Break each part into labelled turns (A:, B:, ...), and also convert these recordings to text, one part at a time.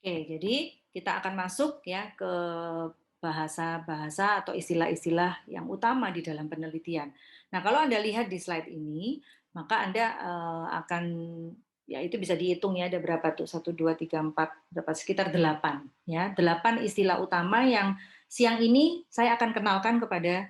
A: Oke, jadi kita akan masuk ya ke bahasa-bahasa atau istilah-istilah yang utama di dalam penelitian. Nah, kalau Anda lihat di slide ini, maka Anda akan ya itu bisa dihitung ya ada berapa tuh 1, 2, 3, 4 berapa sekitar 8 ya 8 istilah utama yang siang ini saya akan kenalkan kepada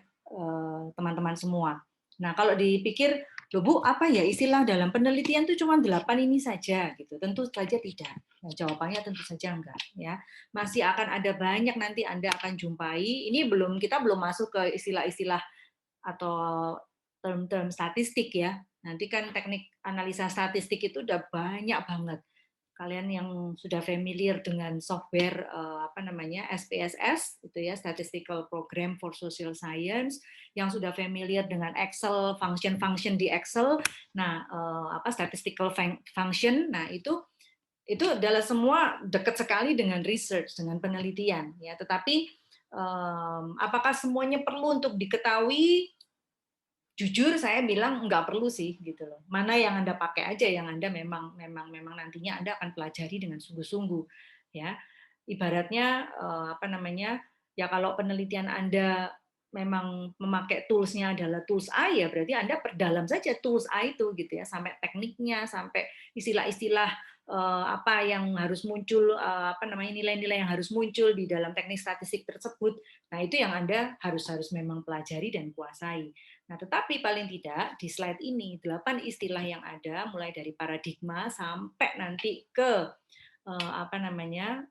A: teman-teman semua. Nah, kalau dipikir loh Bu, apa ya istilah dalam penelitian itu cuma 8 ini saja gitu. Tentu saja tidak. Nah, jawabannya tentu saja enggak ya. Masih akan ada banyak nanti Anda akan jumpai. Ini kita belum masuk ke istilah-istilah atau term-term statistik ya. Nanti kan teknik analisa statistik itu udah banyak banget. Kalian yang sudah familiar dengan software apa namanya SPSS itu ya Statistical Program for Social Science, yang sudah familiar dengan Excel, function-function di Excel. Nah, apa statistical function, nah itu adalah semua dekat sekali dengan research, dengan penelitian ya. Tetapi apakah semuanya perlu untuk diketahui? Jujur saya bilang nggak perlu sih gitu loh. Mana yang Anda pakai aja yang Anda memang nantinya Anda akan pelajari dengan sungguh-sungguh ya. Ibaratnya apa namanya? Ya kalau penelitian Anda memang memakai toolsnya adalah tools A ya berarti Anda perdalam saja tools A itu gitu ya sampai tekniknya sampai istilah-istilah apa yang harus muncul apa namanya nilai-nilai yang harus muncul di dalam teknik statistik tersebut. Nah, itu yang Anda harus memang pelajari dan kuasai. Nah, tetapi paling tidak di slide ini 8 istilah yang ada mulai dari paradigma sampai nanti ke apa namanya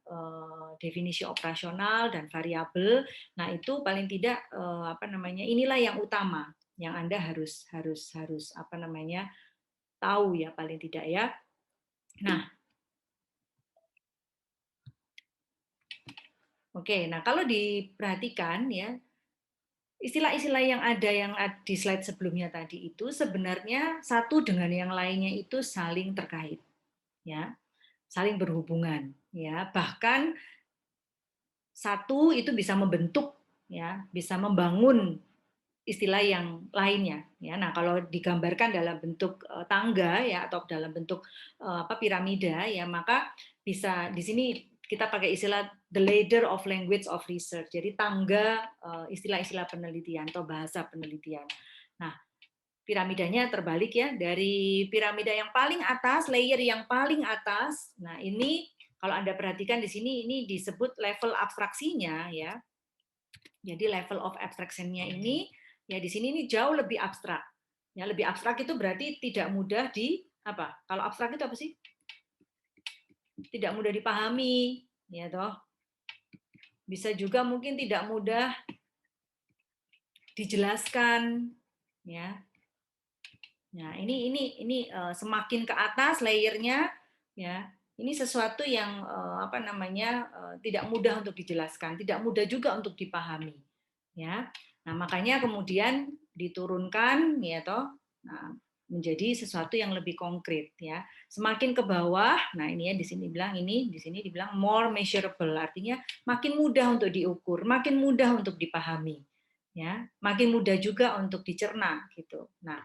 A: definisi operasional dan variabel. Nah, itu paling tidak apa namanya inilah yang utama yang Anda harus apa namanya tahu ya paling tidak ya. Nah, oke. Nah, kalau diperhatikan ya istilah-istilah yang di slide sebelumnya tadi itu sebenarnya satu dengan yang lainnya itu saling terkait ya, saling berhubungan ya. Bahkan satu itu bisa membentuk ya, bisa membangun istilah yang lainnya ya. Nah, kalau digambarkan dalam bentuk tangga ya atau dalam bentuk apa piramida ya, maka bisa di sini kita pakai istilah the ladder of language of research. Jadi tangga istilah-istilah penelitian atau bahasa penelitian. Nah, piramidanya terbalik ya, dari piramida yang paling atas, layer yang paling atas. Nah, ini kalau Anda perhatikan di sini ini disebut level abstraksinya ya. Jadi level of abstraction-nya ini ya di sini ini jauh lebih abstrak. Ya, lebih abstrak itu berarti tidak mudah di apa? Kalau abstrak itu apa sih? Tidak mudah dipahami, ya toh. Bisa juga mungkin tidak mudah dijelaskan, ya. Nah, ini semakin ke atas layernya, ya. Ini sesuatu yang apa namanya tidak mudah untuk dijelaskan, tidak mudah juga untuk dipahami, ya. Nah, makanya kemudian diturunkan, ya toh, nah, menjadi sesuatu yang lebih konkret, ya. Semakin ke bawah, nah ini ya di sini bilang ini, di sini dibilang more measurable, artinya makin mudah untuk diukur, makin mudah untuk dipahami, ya, makin mudah juga untuk dicerna, gitu. Nah,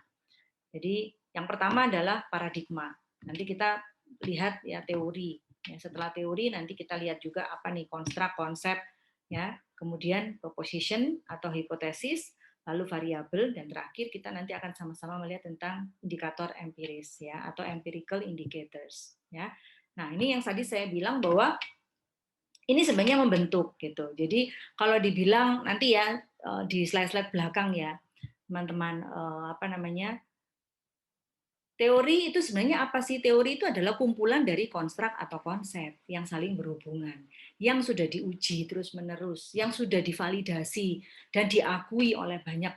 A: jadi yang pertama adalah paradigma. Nanti kita lihat ya teori. Ya, setelah teori nanti kita lihat juga apa nih konstruk, konsep, ya. Kemudian proposition atau hipotesis, lalu variabel dan terakhir kita nanti akan sama-sama melihat tentang indikator empiris ya atau empirical indicators ya. Nah, ini yang tadi saya bilang bahwa ini sebenarnya membentuk gitu. Jadi kalau dibilang nanti ya di slide-slide belakang ya, teman-teman apa namanya teori itu sebenarnya apa sih? Teori itu adalah kumpulan dari konstruk atau konsep yang saling berhubungan, yang sudah diuji terus-menerus, yang sudah divalidasi dan diakui oleh banyak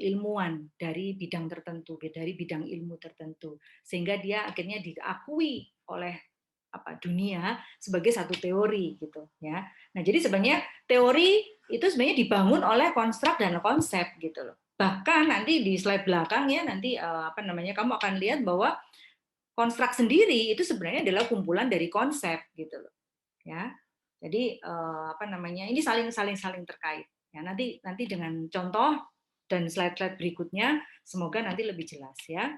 A: ilmuwan dari bidang tertentu, dari bidang ilmu tertentu, sehingga dia akhirnya diakui oleh apa dunia sebagai satu teori gitu ya. Nah, jadi sebenarnya teori itu sebenarnya dibangun oleh konstruk dan konsep gitu loh. Bahkan nanti di slide belakang ya nanti apa namanya kamu akan lihat bahwa konstruk sendiri itu sebenarnya adalah kumpulan dari konsep gitu loh ya. Jadi apa namanya ini saling terkait ya. Nanti dengan contoh dan slide-slide berikutnya semoga nanti lebih jelas ya.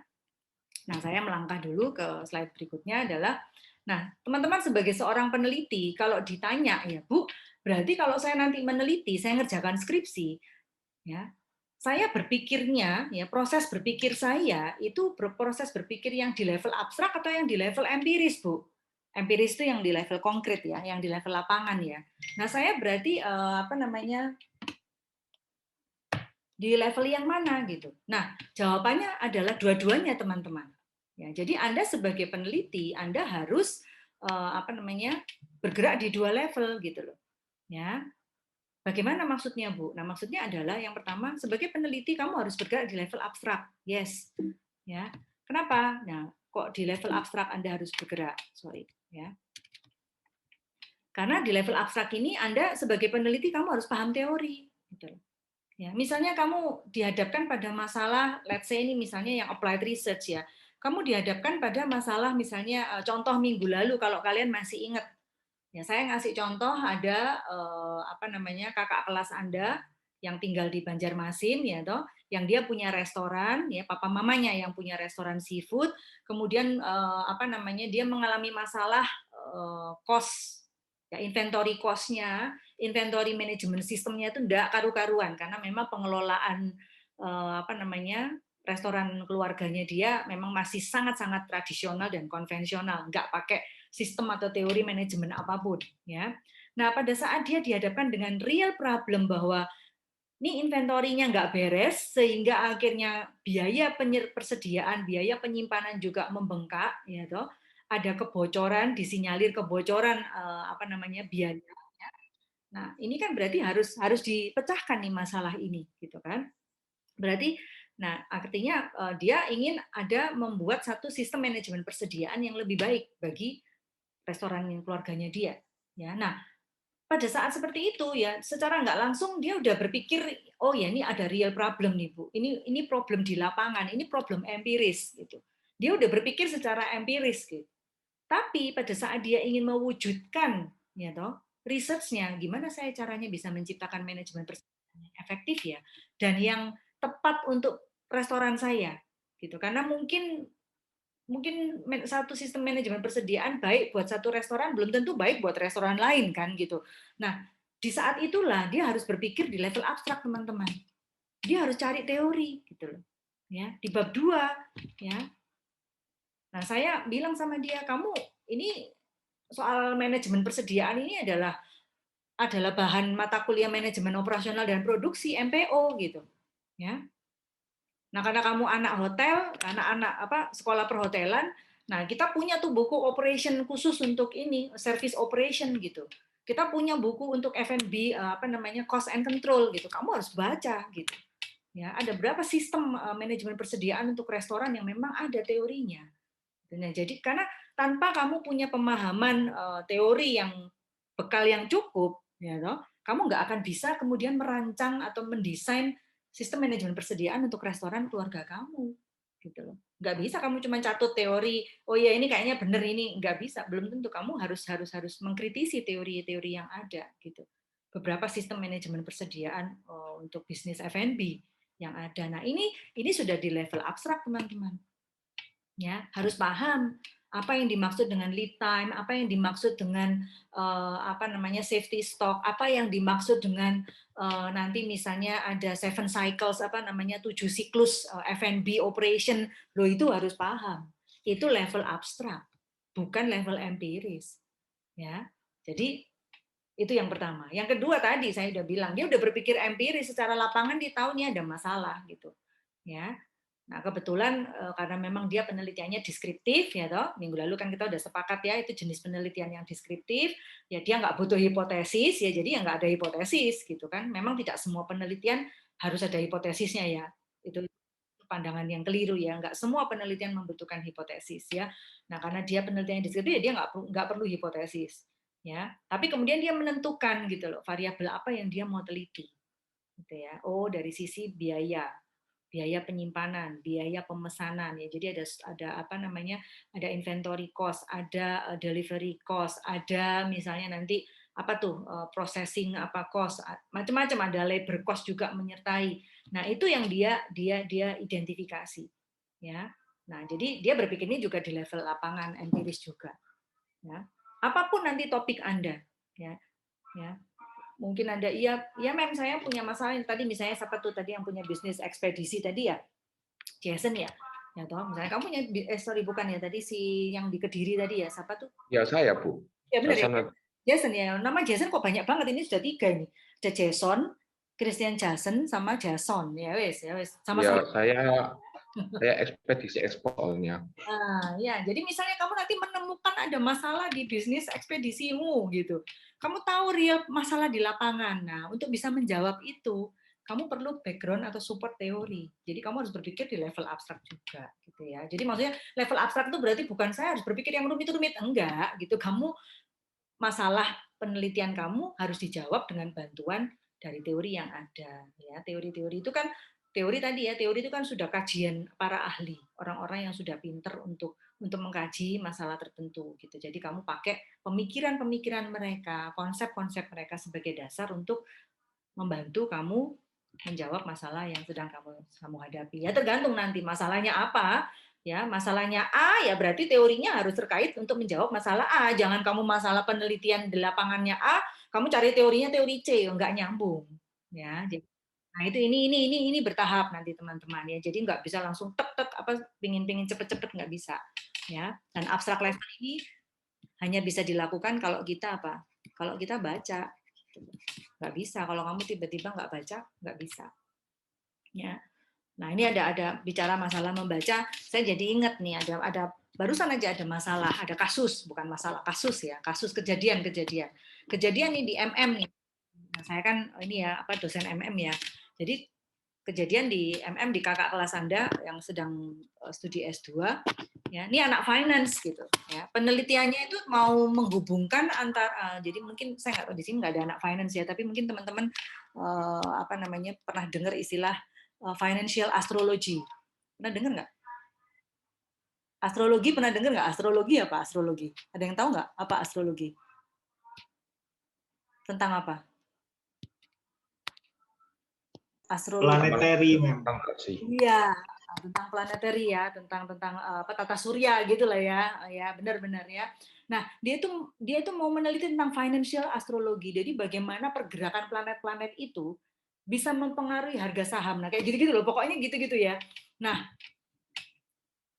A: Nah, saya melangkah dulu ke slide berikutnya adalah Nah, teman-teman sebagai seorang peneliti, kalau ditanya ya Bu, berarti kalau saya nanti meneliti, saya ngerjakan skripsi, ya, saya berpikirnya, ya proses berpikir saya itu proses berpikir yang di level abstrak atau yang di level empiris, Bu. Empiris itu yang di level konkret ya, yang di level lapangan ya. Nah, saya berarti apa namanya di level yang mana gitu. Nah, jawabannya adalah dua-duanya teman-teman. Ya, jadi Anda sebagai peneliti Anda harus apa namanya bergerak di dua level gitu loh. Ya, bagaimana maksudnya, Bu? Nah, maksudnya adalah yang pertama, sebagai peneliti kamu harus bergerak di level abstrak. Yes. Ya. Kenapa? Nah, kok di level abstrak Anda harus bergerak? Sorry, ya. Karena di level abstrak ini Anda sebagai peneliti kamu harus paham teori, gitu. Ya, misalnya kamu dihadapkan pada masalah, let's say ini misalnya yang applied research ya. Kamu dihadapkan pada masalah misalnya contoh minggu lalu kalau kalian masih ingat. Ya, saya ngasih contoh ada apa namanya kakak kelas Anda yang tinggal di Banjarmasin ya toh, yang dia punya restoran ya, papa mamanya yang punya restoran seafood, kemudian apa namanya dia mengalami masalah cost ya, inventory cost-nya, inventory management sistemnya itu enggak karu-karuan karena memang pengelolaan apa namanya restoran keluarganya dia memang masih sangat-sangat tradisional dan konvensional, nggak pakai sistem atau teori manajemen apapun ya. Nah, pada saat dia dihadapkan dengan real problem bahwa ini inventorinya nggak beres sehingga akhirnya biaya persediaan, biaya penyimpanan juga membengkak ya toh. Ada kebocoran, disinyalir kebocoran apa namanya biaya. Nah, ini kan berarti harus harus dipecahkan nih masalah ini gitu kan. Berarti nah artinya dia ingin ada membuat satu sistem manajemen persediaan yang lebih baik bagi restoran keluarganya dia. Ya, nah pada saat seperti itu ya, secara nggak langsung dia udah berpikir, oh ya ini ada real problem nih Bu, ini problem di lapangan, ini problem empiris gitu. Dia udah berpikir secara empiris gitu. Tapi pada saat dia ingin mewujudkan, ya toh, research-nya, gimana saya caranya bisa menciptakan manajemen persediaan yang efektif ya, dan yang tepat untuk restoran saya, gitu. Karena mungkin mungkin satu sistem manajemen persediaan baik buat satu restoran belum tentu baik buat restoran lain kan gitu. Nah, di saat itulah dia harus berpikir di level abstrak teman-teman. Dia harus cari teori gitu loh. Ya, di bab 2 ya. Nah, saya bilang sama dia, "Kamu ini soal manajemen persediaan ini adalah bahan mata kuliah manajemen operasional dan produksi MPO gitu." Ya. Nah, karena kamu anak hotel, anak-anak apa sekolah perhotelan, nah kita punya tuh buku operation khusus untuk ini, service operation gitu. Kita punya buku untuk F&B apa namanya cost and control gitu. Kamu harus baca gitu. Ya, ada berapa sistem manajemen persediaan untuk restoran yang memang ada teorinya. Nah, jadi karena tanpa kamu punya pemahaman teori yang bekal yang cukup, ya toh, kamu nggak akan bisa kemudian merancang atau mendesain sistem manajemen persediaan untuk restoran keluarga kamu, gitu loh. Nggak bisa kamu cuma catut teori, oh ya ini kayaknya benar ini nggak bisa, belum tentu kamu harus mengkritisi teori-teori yang ada, gitu. Beberapa sistem manajemen persediaan untuk bisnis F&B yang ada. Nah ini sudah di level abstrak teman-teman. Ya harus paham apa yang dimaksud dengan lead time, apa yang dimaksud dengan apa namanya safety stock, apa yang dimaksud dengan nanti misalnya ada 7 cycles apa namanya 7 siklus F&B operation, lo itu harus paham. Itu level abstrak, bukan level empiris. Ya, jadi itu yang pertama. Yang kedua tadi saya udah bilang dia udah berpikir empiris secara lapangan dia tahu nih ada masalah gitu. Ya, nah, kebetulan karena memang dia penelitiannya deskriptif ya toh. Minggu lalu kan kita udah sepakat ya itu jenis penelitian yang deskriptif, ya dia nggak butuh hipotesis ya jadi ya nggak ada hipotesis gitu kan. Memang tidak semua penelitian harus ada hipotesisnya ya. Itu pandangan yang keliru ya. Nggak semua penelitian membutuhkan hipotesis ya. Nah, karena dia penelitian yang deskriptif ya dia nggak perlu hipotesis ya. Tapi kemudian dia menentukan gitu loh variabel apa yang dia mau teliti gitu ya. Oh, dari sisi biaya penyimpanan, biaya pemesanan ya. Jadi ada apa namanya? Ada inventory cost, ada delivery cost, ada misalnya nanti apa tuh processing apa cost, macam-macam ada labor cost juga menyertai. Nah, itu yang dia identifikasi ya. Nah, jadi dia berpikir ini juga di level lapangan empiris juga Ya. Apapun nanti topik Anda, ya, ya. Mungkin Anda mem saya punya masalah yang tadi misalnya siapa tuh tadi yang punya bisnis ekspedisi tadi ya, Jason ya. Ya toh, misalnya kamu punya sorry bukan ya tadi si yang di Kediri tadi ya, siapa tuh?
B: Ya saya Bu.
A: Ya benar ya.
B: Jason.
A: Jason ya. Nama Jason kok banyak banget, ini sudah 3 ini. Ada Jason, Christian Jason sama Jason. Ya wes, ya wes. Sama-sama.
B: Ya saya ekspedisi ekspornya.
A: Ya, jadi misalnya kamu nanti menemukan ada masalah di bisnis ekspedisimu gitu. Kamu tahu real masalah di lapangan. Nah, untuk bisa menjawab itu, kamu perlu background atau support teori. Jadi kamu harus berpikir di level abstrak juga gitu ya. Jadi maksudnya level abstrak itu berarti bukan saya harus berpikir yang rumit-rumit, enggak gitu. Kamu masalah penelitian kamu harus dijawab dengan bantuan dari teori yang ada ya. Teori-teori itu kan teori tadi ya, teori itu kan sudah kajian para ahli, orang-orang yang sudah pinter untuk mengkaji masalah tertentu gitu. Jadi kamu pakai pemikiran-pemikiran mereka, konsep-konsep mereka sebagai dasar untuk membantu kamu menjawab masalah yang sedang kamu hadapi. Ya tergantung nanti masalahnya apa. Ya, masalahnya A ya berarti teorinya harus terkait untuk menjawab masalah A. Jangan kamu masalah penelitian di lapangannya A, kamu cari teorinya teori C, enggak nyambung. Ya, jadi nah itu ini bertahap nanti teman-teman ya. Jadi nggak bisa langsung tek apa pingin cepet-cepet nggak bisa. Ya, dan abstrak level ini hanya bisa dilakukan kalau kita apa? Kalau kita baca. Nggak bisa. Kalau kamu tiba-tiba nggak baca, nggak bisa. Ya. Nah ini ada bicara masalah membaca, saya jadi ingat nih ada barusan aja ada masalah, ada kasus, bukan masalah, kasus ya, kasus kejadian nih di MM nih. Nah, saya kan ini ya apa dosen MM ya. Jadi kejadian di MM di kakak kelas Anda yang sedang studi S2 ya. Ini anak finance gitu ya. Penelitiannya itu mau menghubungkan antara jadi mungkin saya nggak tahu di sini nggak ada anak finance ya, tapi mungkin teman-teman apa namanya pernah dengar istilah financial astrology. Pernah dengar nggak? Astrologi pernah dengar nggak? Astrologi apa astrologi? Ada yang tahu nggak apa astrologi? Tentang apa? Astrologi.
C: Planetary, Mem.
A: Iya, tentang planetary ya, tentang apa tata surya gitu lah ya. Ya, benar-benar ya. Nah, dia itu mau meneliti tentang financial astrologi. Jadi bagaimana pergerakan planet-planet itu bisa mempengaruhi harga saham. Nah, kayak gitu-gitu loh. Pokoknya gitu-gitu ya. Nah,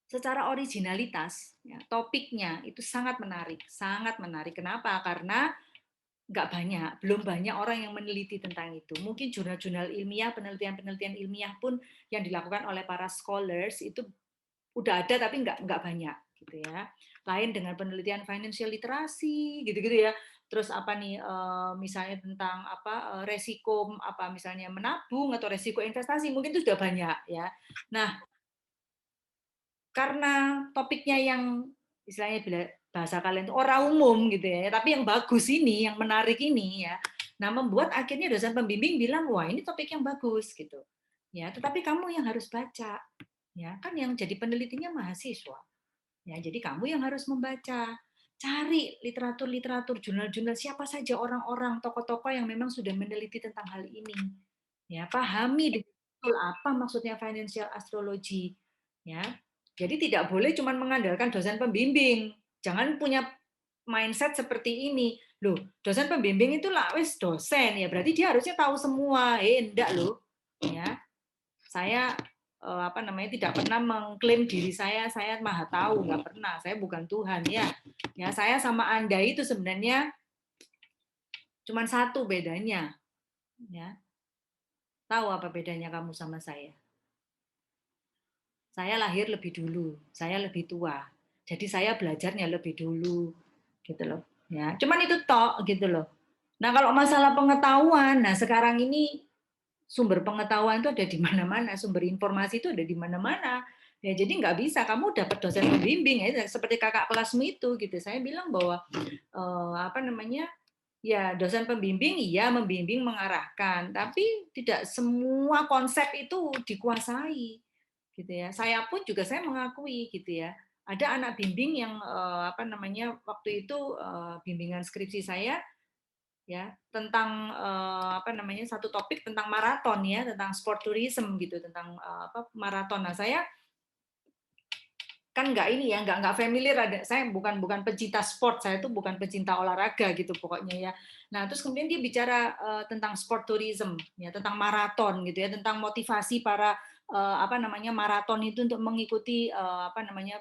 A: secara originalitas, ya, topiknya itu sangat menarik, sangat menarik. Kenapa? Karena belum banyak orang yang meneliti tentang itu. Mungkin jurnal-jurnal ilmiah, penelitian-penelitian ilmiah pun yang dilakukan oleh para scholars itu udah ada, tapi nggak banyak, gitu ya. Lain dengan penelitian financial literasi, gitu-gitu ya. Terus apa nih, misalnya tentang apa resiko apa misalnya menabung atau resiko investasi, mungkin itu sudah banyak ya. Nah, karena topiknya yang istilahnya bahasa kalian itu orang umum gitu ya, tapi yang bagus ini, yang menarik ini ya. Nah, membuat akhirnya dosen pembimbing bilang, "Wah, ini topik yang bagus." gitu. Ya, tetapi kamu yang harus baca. Ya, kan yang jadi penelitinya mahasiswa. Ya, jadi kamu yang harus membaca. Cari literatur-literatur, jurnal-jurnal siapa saja orang-orang, tokoh-tokoh yang memang sudah meneliti tentang hal ini. Ya, pahami betul apa maksudnya financial astrology. Ya, jadi tidak boleh cuma mengandalkan dosen pembimbing. Jangan punya mindset seperti ini. Loh, dosen pembimbing itu lah wis dosen ya, berarti dia harusnya tahu semua. Enggak loh. Ya. Saya apa namanya tidak pernah mengklaim diri saya maha tahu, nggak pernah. Saya bukan Tuhan ya. Ya, saya sama Anda itu sebenarnya cuma satu bedanya. Ya. Tahu apa bedanya kamu sama saya? Saya lahir lebih dulu, saya lebih tua. Jadi saya belajarnya lebih dulu, gitu loh. Ya, cuman itu tok gitu loh. Nah, kalau masalah pengetahuan, nah sekarang ini sumber pengetahuan itu ada di mana-mana, sumber informasi itu ada di mana-mana. Ya, jadi nggak bisa kamu dapat dosen pembimbing ya seperti kakak kelasmu itu gitu. Saya bilang bahwa apa namanya? Ya, dosen pembimbing iya membimbing mengarahkan, tapi tidak semua konsep itu dikuasai gitu ya. Saya pun juga saya mengakui gitu ya. Ada anak bimbing yang apa namanya waktu itu bimbingan skripsi saya ya tentang apa namanya satu topik tentang maraton ya, tentang sport tourism gitu, tentang apa maraton. Nah, saya kan nggak ini ya, nggak familiar, ada saya bukan pecinta sport, saya tuh bukan pecinta olahraga gitu pokoknya ya. Nah terus kemudian dia bicara tentang sport tourism ya, tentang maraton gitu ya, tentang motivasi para apa namanya maraton itu untuk mengikuti apa namanya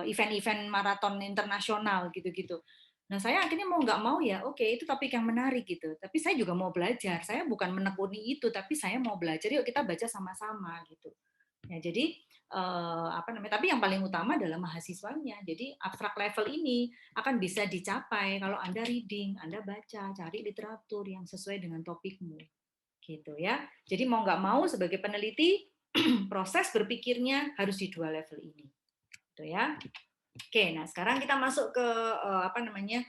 A: event-event maraton internasional gitu-gitu. Nah saya akhirnya mau nggak mau ya, oke itu topik yang menarik gitu. Tapi saya juga mau belajar. Saya bukan menekuni itu, tapi saya mau belajar. Yuk kita baca sama-sama gitu. Ya, jadi apa namanya? Tapi yang paling utama adalah mahasiswanya. Jadi abstrak level ini akan bisa dicapai kalau Anda reading, Anda baca, cari literatur yang sesuai dengan topikmu, gitu ya. Jadi mau nggak mau sebagai peneliti proses berpikirnya harus di dua level ini, gitu ya. Oke, nah sekarang kita masuk ke apa namanya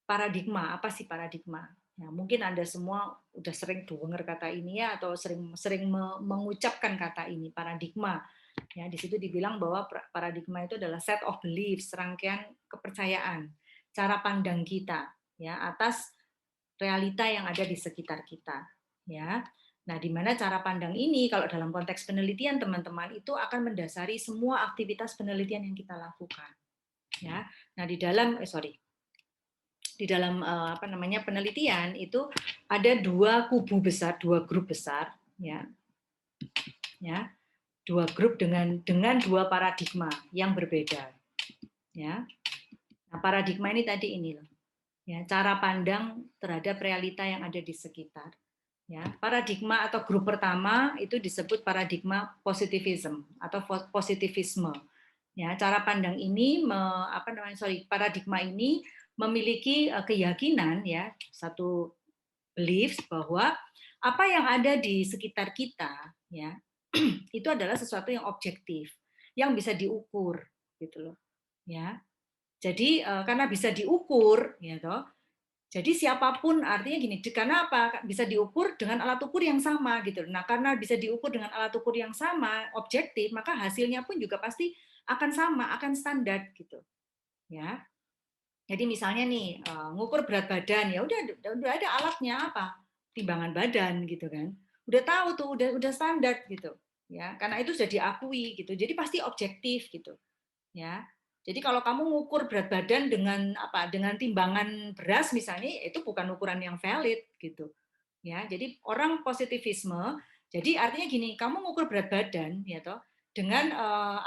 A: paradigma. Apa sih paradigma? Ya, mungkin Anda semua udah sering dengar kata ini ya, atau sering mengucapkan kata ini paradigma. Ya, di situ dibilang bahwa paradigma itu adalah set of beliefs, rangkaian kepercayaan, cara pandang kita ya atas realita yang ada di sekitar kita. Ya. Nah, di mana cara pandang ini kalau dalam konteks penelitian teman-teman itu akan mendasari semua aktivitas penelitian yang kita lakukan. Ya. Nah, di dalam apa namanya penelitian itu ada dua kubu besar, dua grup besar, ya, ya, dua grup dengan dua paradigma yang berbeda, ya. Nah, paradigma ini tadi ini loh, ya, cara pandang terhadap realita yang ada di sekitar. Ya, paradigma atau grup pertama itu disebut paradigma positivism atau positivisme. Ya, cara pandang ini paradigma ini memiliki keyakinan ya, satu beliefs bahwa apa yang ada di sekitar kita ya, itu adalah sesuatu yang objektif, yang bisa diukur gitu loh. Ya. Jadi karena bisa diukur ya toh, jadi siapapun artinya gini, karena apa? Bisa diukur dengan alat ukur yang sama gitu. Nah, karena bisa diukur dengan alat ukur yang sama, objektif, maka hasilnya pun juga pasti akan sama, akan standar gitu. Ya. Jadi misalnya nih, ngukur berat badan, ya udah ada alatnya apa? Timbangan badan gitu kan. Udah tahu tuh, udah standar gitu. Ya, karena itu sudah diakui gitu. Jadi pasti objektif gitu. Ya. Jadi kalau kamu ngukur berat badan dengan apa? Dengan timbangan beras misalnya, itu bukan ukuran yang valid gitu. Ya, jadi orang positivisme, jadi artinya gini, kamu ngukur berat badan ya toh dengan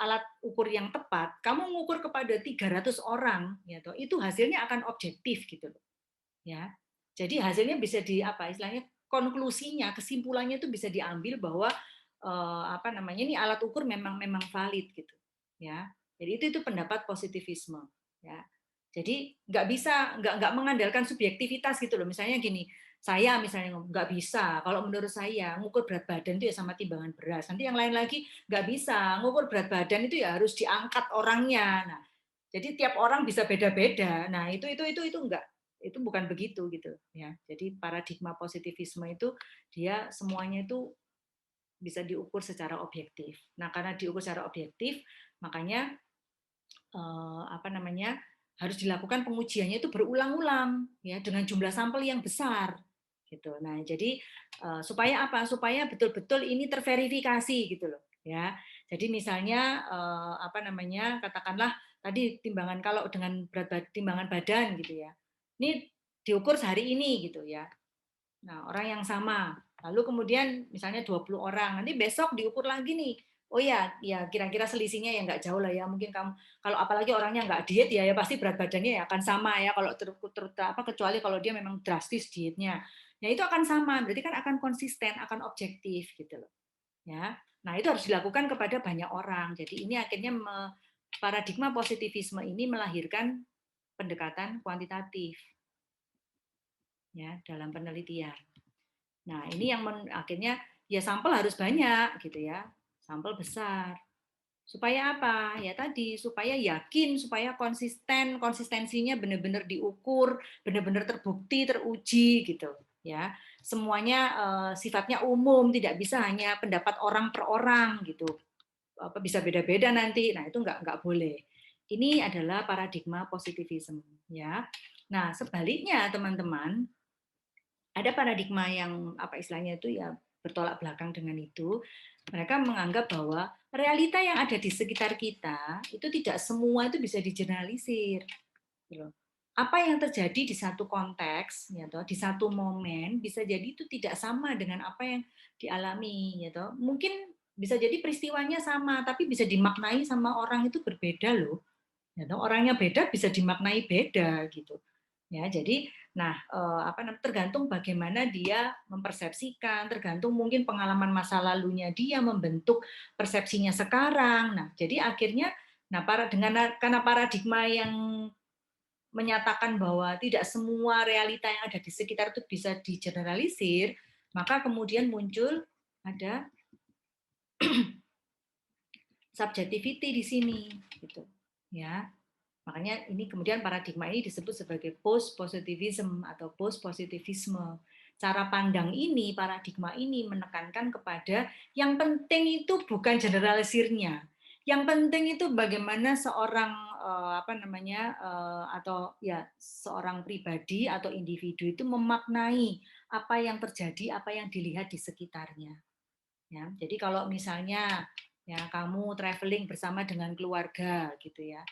A: alat ukur yang tepat, kamu ngukur kepada 300 orang ya toh, itu hasilnya akan objektif gitu loh. Ya. Jadi hasilnya bisa di apa istilahnya konklusinya, kesimpulannya itu bisa diambil bahwa apa namanya ini alat ukur memang valid gitu. Ya. Jadi itu pendapat positivisme ya. Jadi nggak mengandalkan subjektivitas gitu loh. Misalnya gini, saya misalnya nggak bisa. Kalau menurut saya ngukur berat badan itu ya sama timbangan beras. Nanti yang lain lagi nggak bisa. Ngukur berat badan itu ya harus diangkat orangnya. Nah, jadi tiap orang bisa beda-beda. Nah, itu enggak, itu bukan begitu gitu ya. Jadi paradigma positivisme itu dia semuanya itu bisa diukur secara objektif. Nah, karena diukur secara objektif, makanya apa namanya? Harus dilakukan pengujiannya itu berulang-ulang ya dengan jumlah sampel yang besar gitu. Nah, jadi supaya apa? Supaya betul-betul ini terverifikasi gitu loh ya. Jadi misalnya apa namanya? Katakanlah tadi timbangan kalau dengan timbangan badan gitu ya. Ini diukur sehari ini gitu ya. Nah, orang yang sama. Lalu kemudian misalnya 20 orang, nanti besok diukur lagi nih. Oh ya, ya kira-kira selisihnya ya nggak jauh lah ya. Mungkin kamu kalau apalagi orangnya nggak diet ya pasti berat badannya ya akan sama ya kalau kecuali kalau dia memang drastis dietnya. Ya itu akan sama, berarti kan akan konsisten, akan objektif gitu loh. Ya. Nah, itu harus dilakukan kepada banyak orang. Jadi ini akhirnya paradigma positivisme ini melahirkan pendekatan kuantitatif ya dalam penelitian. Nah, ini yang akhirnya ya sampel harus banyak gitu ya. Sampel besar. Supaya apa? Ya tadi, supaya yakin, supaya konsisten, konsistensinya benar-benar diukur, benar-benar terbukti, teruji gitu, ya. Semuanya sifatnya umum, tidak bisa hanya pendapat orang per orang gitu. Apa bisa beda-beda nanti. Nah, itu nggak boleh. Ini adalah paradigma positivism, ya. Nah, sebaliknya teman-teman, ada paradigma yang apa istilahnya itu ya bertolak belakang dengan itu, mereka menganggap bahwa realita yang ada di sekitar kita itu tidak semua itu bisa digeneralisir. Gitu. Apa yang terjadi di satu konteks, ya toh, di satu momen bisa jadi itu tidak sama dengan apa yang dialami, ya toh. Mungkin bisa jadi peristiwanya sama, tapi bisa dimaknai sama orang itu berbeda loh. Ya toh, orangnya beda bisa dimaknai beda gitu. Ya, jadi tergantung bagaimana dia mempersepsikan, tergantung mungkin pengalaman masa lalunya dia membentuk persepsinya sekarang. Nah, jadi akhirnya karena paradigma yang menyatakan bahwa tidak semua realita yang ada di sekitar itu bisa digeneralisir, maka kemudian muncul ada subjectivity di sini, gitu. Ya, makanya ini kemudian paradigma ini disebut sebagai post positivism atau post positivisme. Cara pandang ini, paradigma ini menekankan kepada yang penting itu bukan generalisirnya. Yang penting itu bagaimana seorang atau ya seorang pribadi atau individu itu memaknai apa yang terjadi, apa yang dilihat di sekitarnya. Ya, jadi kalau misalnya ya kamu traveling bersama dengan keluarga gitu ya,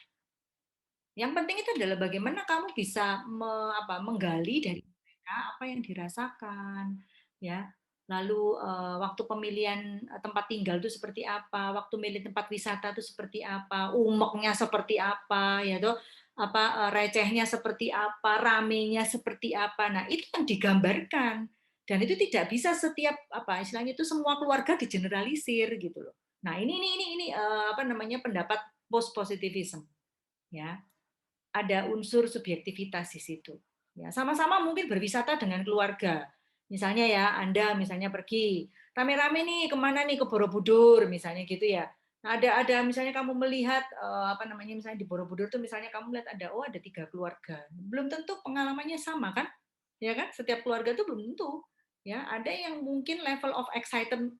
A: yang penting itu adalah bagaimana kamu bisa menggali dari mereka apa yang dirasakan, ya. Lalu waktu pemilihan tempat tinggal itu seperti apa, waktu milih tempat wisata itu seperti apa, umeknya seperti apa, ya toh, recehnya seperti apa, ramenya seperti apa. Nah, itu yang digambarkan. Dan itu tidak bisa setiap istilahnya itu semua keluarga digeneralisir gitu loh. Nah, ini pendapat post positivism, ya, ada unsur subjektivitas di situ. Ya, sama-sama mungkin berwisata dengan keluarga. Misalnya ya, Anda misalnya pergi rame-rame nih kemana nih, ke Borobudur misalnya gitu ya. Nah, ada misalnya kamu melihat misalnya di Borobudur tuh misalnya kamu lihat ada 3 keluarga. Belum tentu pengalamannya sama kan? Ya kan? Setiap keluarga tuh belum tentu. Ya, ada yang mungkin level of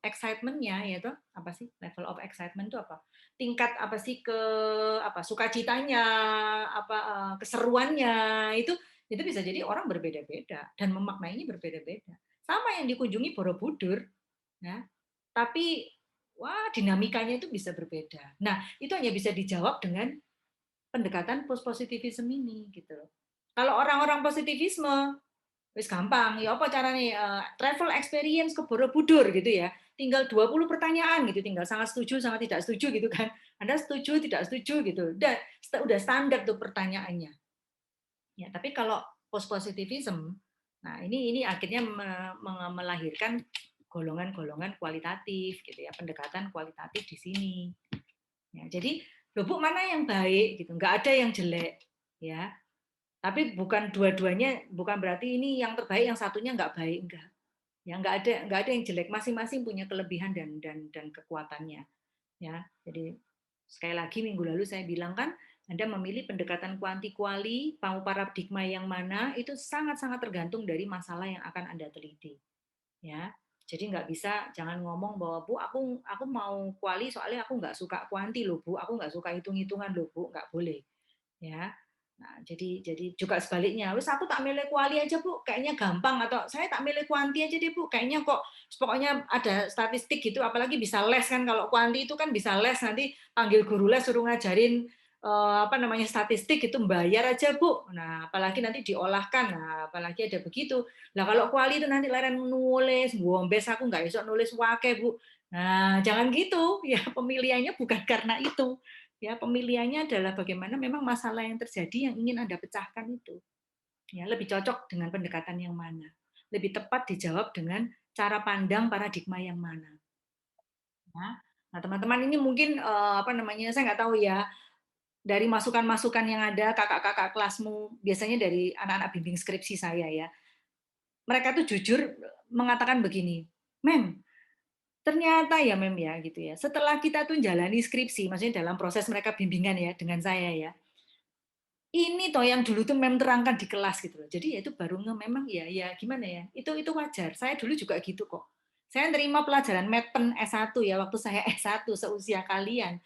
A: excitement-nya ya tuh apa sih? Level of excitement itu apa? Tingkat apa sih sukacitanya, keseruannya itu bisa jadi orang berbeda-beda dan memaknainya berbeda-beda. Sama yang dikunjungi Borobudur, ya, tapi wah dinamikanya itu bisa berbeda. Nah, itu hanya bisa dijawab dengan pendekatan post positivism ini gitu loh. Kalau orang-orang positivisme wis gampang, ya apa caranya travel experience ke Borobudur gitu ya. Tinggal 20 pertanyaan gitu, tinggal sangat setuju, sangat tidak setuju gitu kan. Anda setuju, tidak setuju gitu. Udah standar tuh pertanyaannya. Ya, tapi kalau post positivism, nah ini akhirnya melahirkan golongan-golongan kualitatif gitu ya, pendekatan kualitatif di sini. Ya, jadi, loh Bu, mana yang baik gitu, nggak ada yang jelek ya. Tapi bukan dua-duanya, bukan berarti ini yang terbaik, yang satunya nggak baik, enggak. Ya, nggak ada yang jelek, masing-masing punya kelebihan dan kekuatannya. Ya, jadi sekali lagi minggu lalu saya bilang kan, Anda memilih pendekatan kuanti-kuali, mau paradigma yang mana, itu sangat-sangat tergantung dari masalah yang akan Anda teliti. Ya, jadi nggak bisa, jangan ngomong bahwa Bu, aku mau kuali soalnya aku nggak suka kuanti loh Bu, aku nggak suka hitung-hitungan loh Bu, nggak boleh. Ya, nah, jadi juga sebaliknya, wis aku tak milih kuali aja Bu, kayaknya gampang, atau saya tak milih kuanti aja deh Bu, kayaknya kok pokoknya ada statistik gitu, apalagi bisa les kan, kalau kuanti itu kan bisa les, nanti panggil guru les suruh ngajarin statistik itu bayar aja Bu. Nah, apalagi nanti diolahkan, nah apalagi ada begitu. Nah, kalau kuali itu nanti leren nulis, gombes aku nggak esok nulis wake Bu. Nah, jangan gitu ya, pemilihannya bukan karena itu. Ya, pemilihannya adalah bagaimana memang masalah yang terjadi yang ingin Anda pecahkan itu. Ya, lebih cocok dengan pendekatan yang mana? Lebih tepat dijawab dengan cara pandang paradigma yang mana? Ya. Nah, teman-teman ini mungkin saya nggak tahu ya, dari masukan-masukan yang ada kakak-kakak kelasmu, biasanya dari anak-anak bimbing skripsi saya ya. Mereka tuh jujur mengatakan begini, "Mem, ternyata ya Mem ya gitu ya. Setelah kita tuh jalani skripsi, maksudnya dalam proses mereka bimbingan ya dengan saya ya. Ini toh yang dulu tuh Mem terangkan di kelas gitu loh. Jadi ya itu baru memang ya gimana ya. Itu wajar. Saya dulu juga gitu kok. Saya nerima pelajaran Medpen S1 ya waktu saya S1 seusia kalian.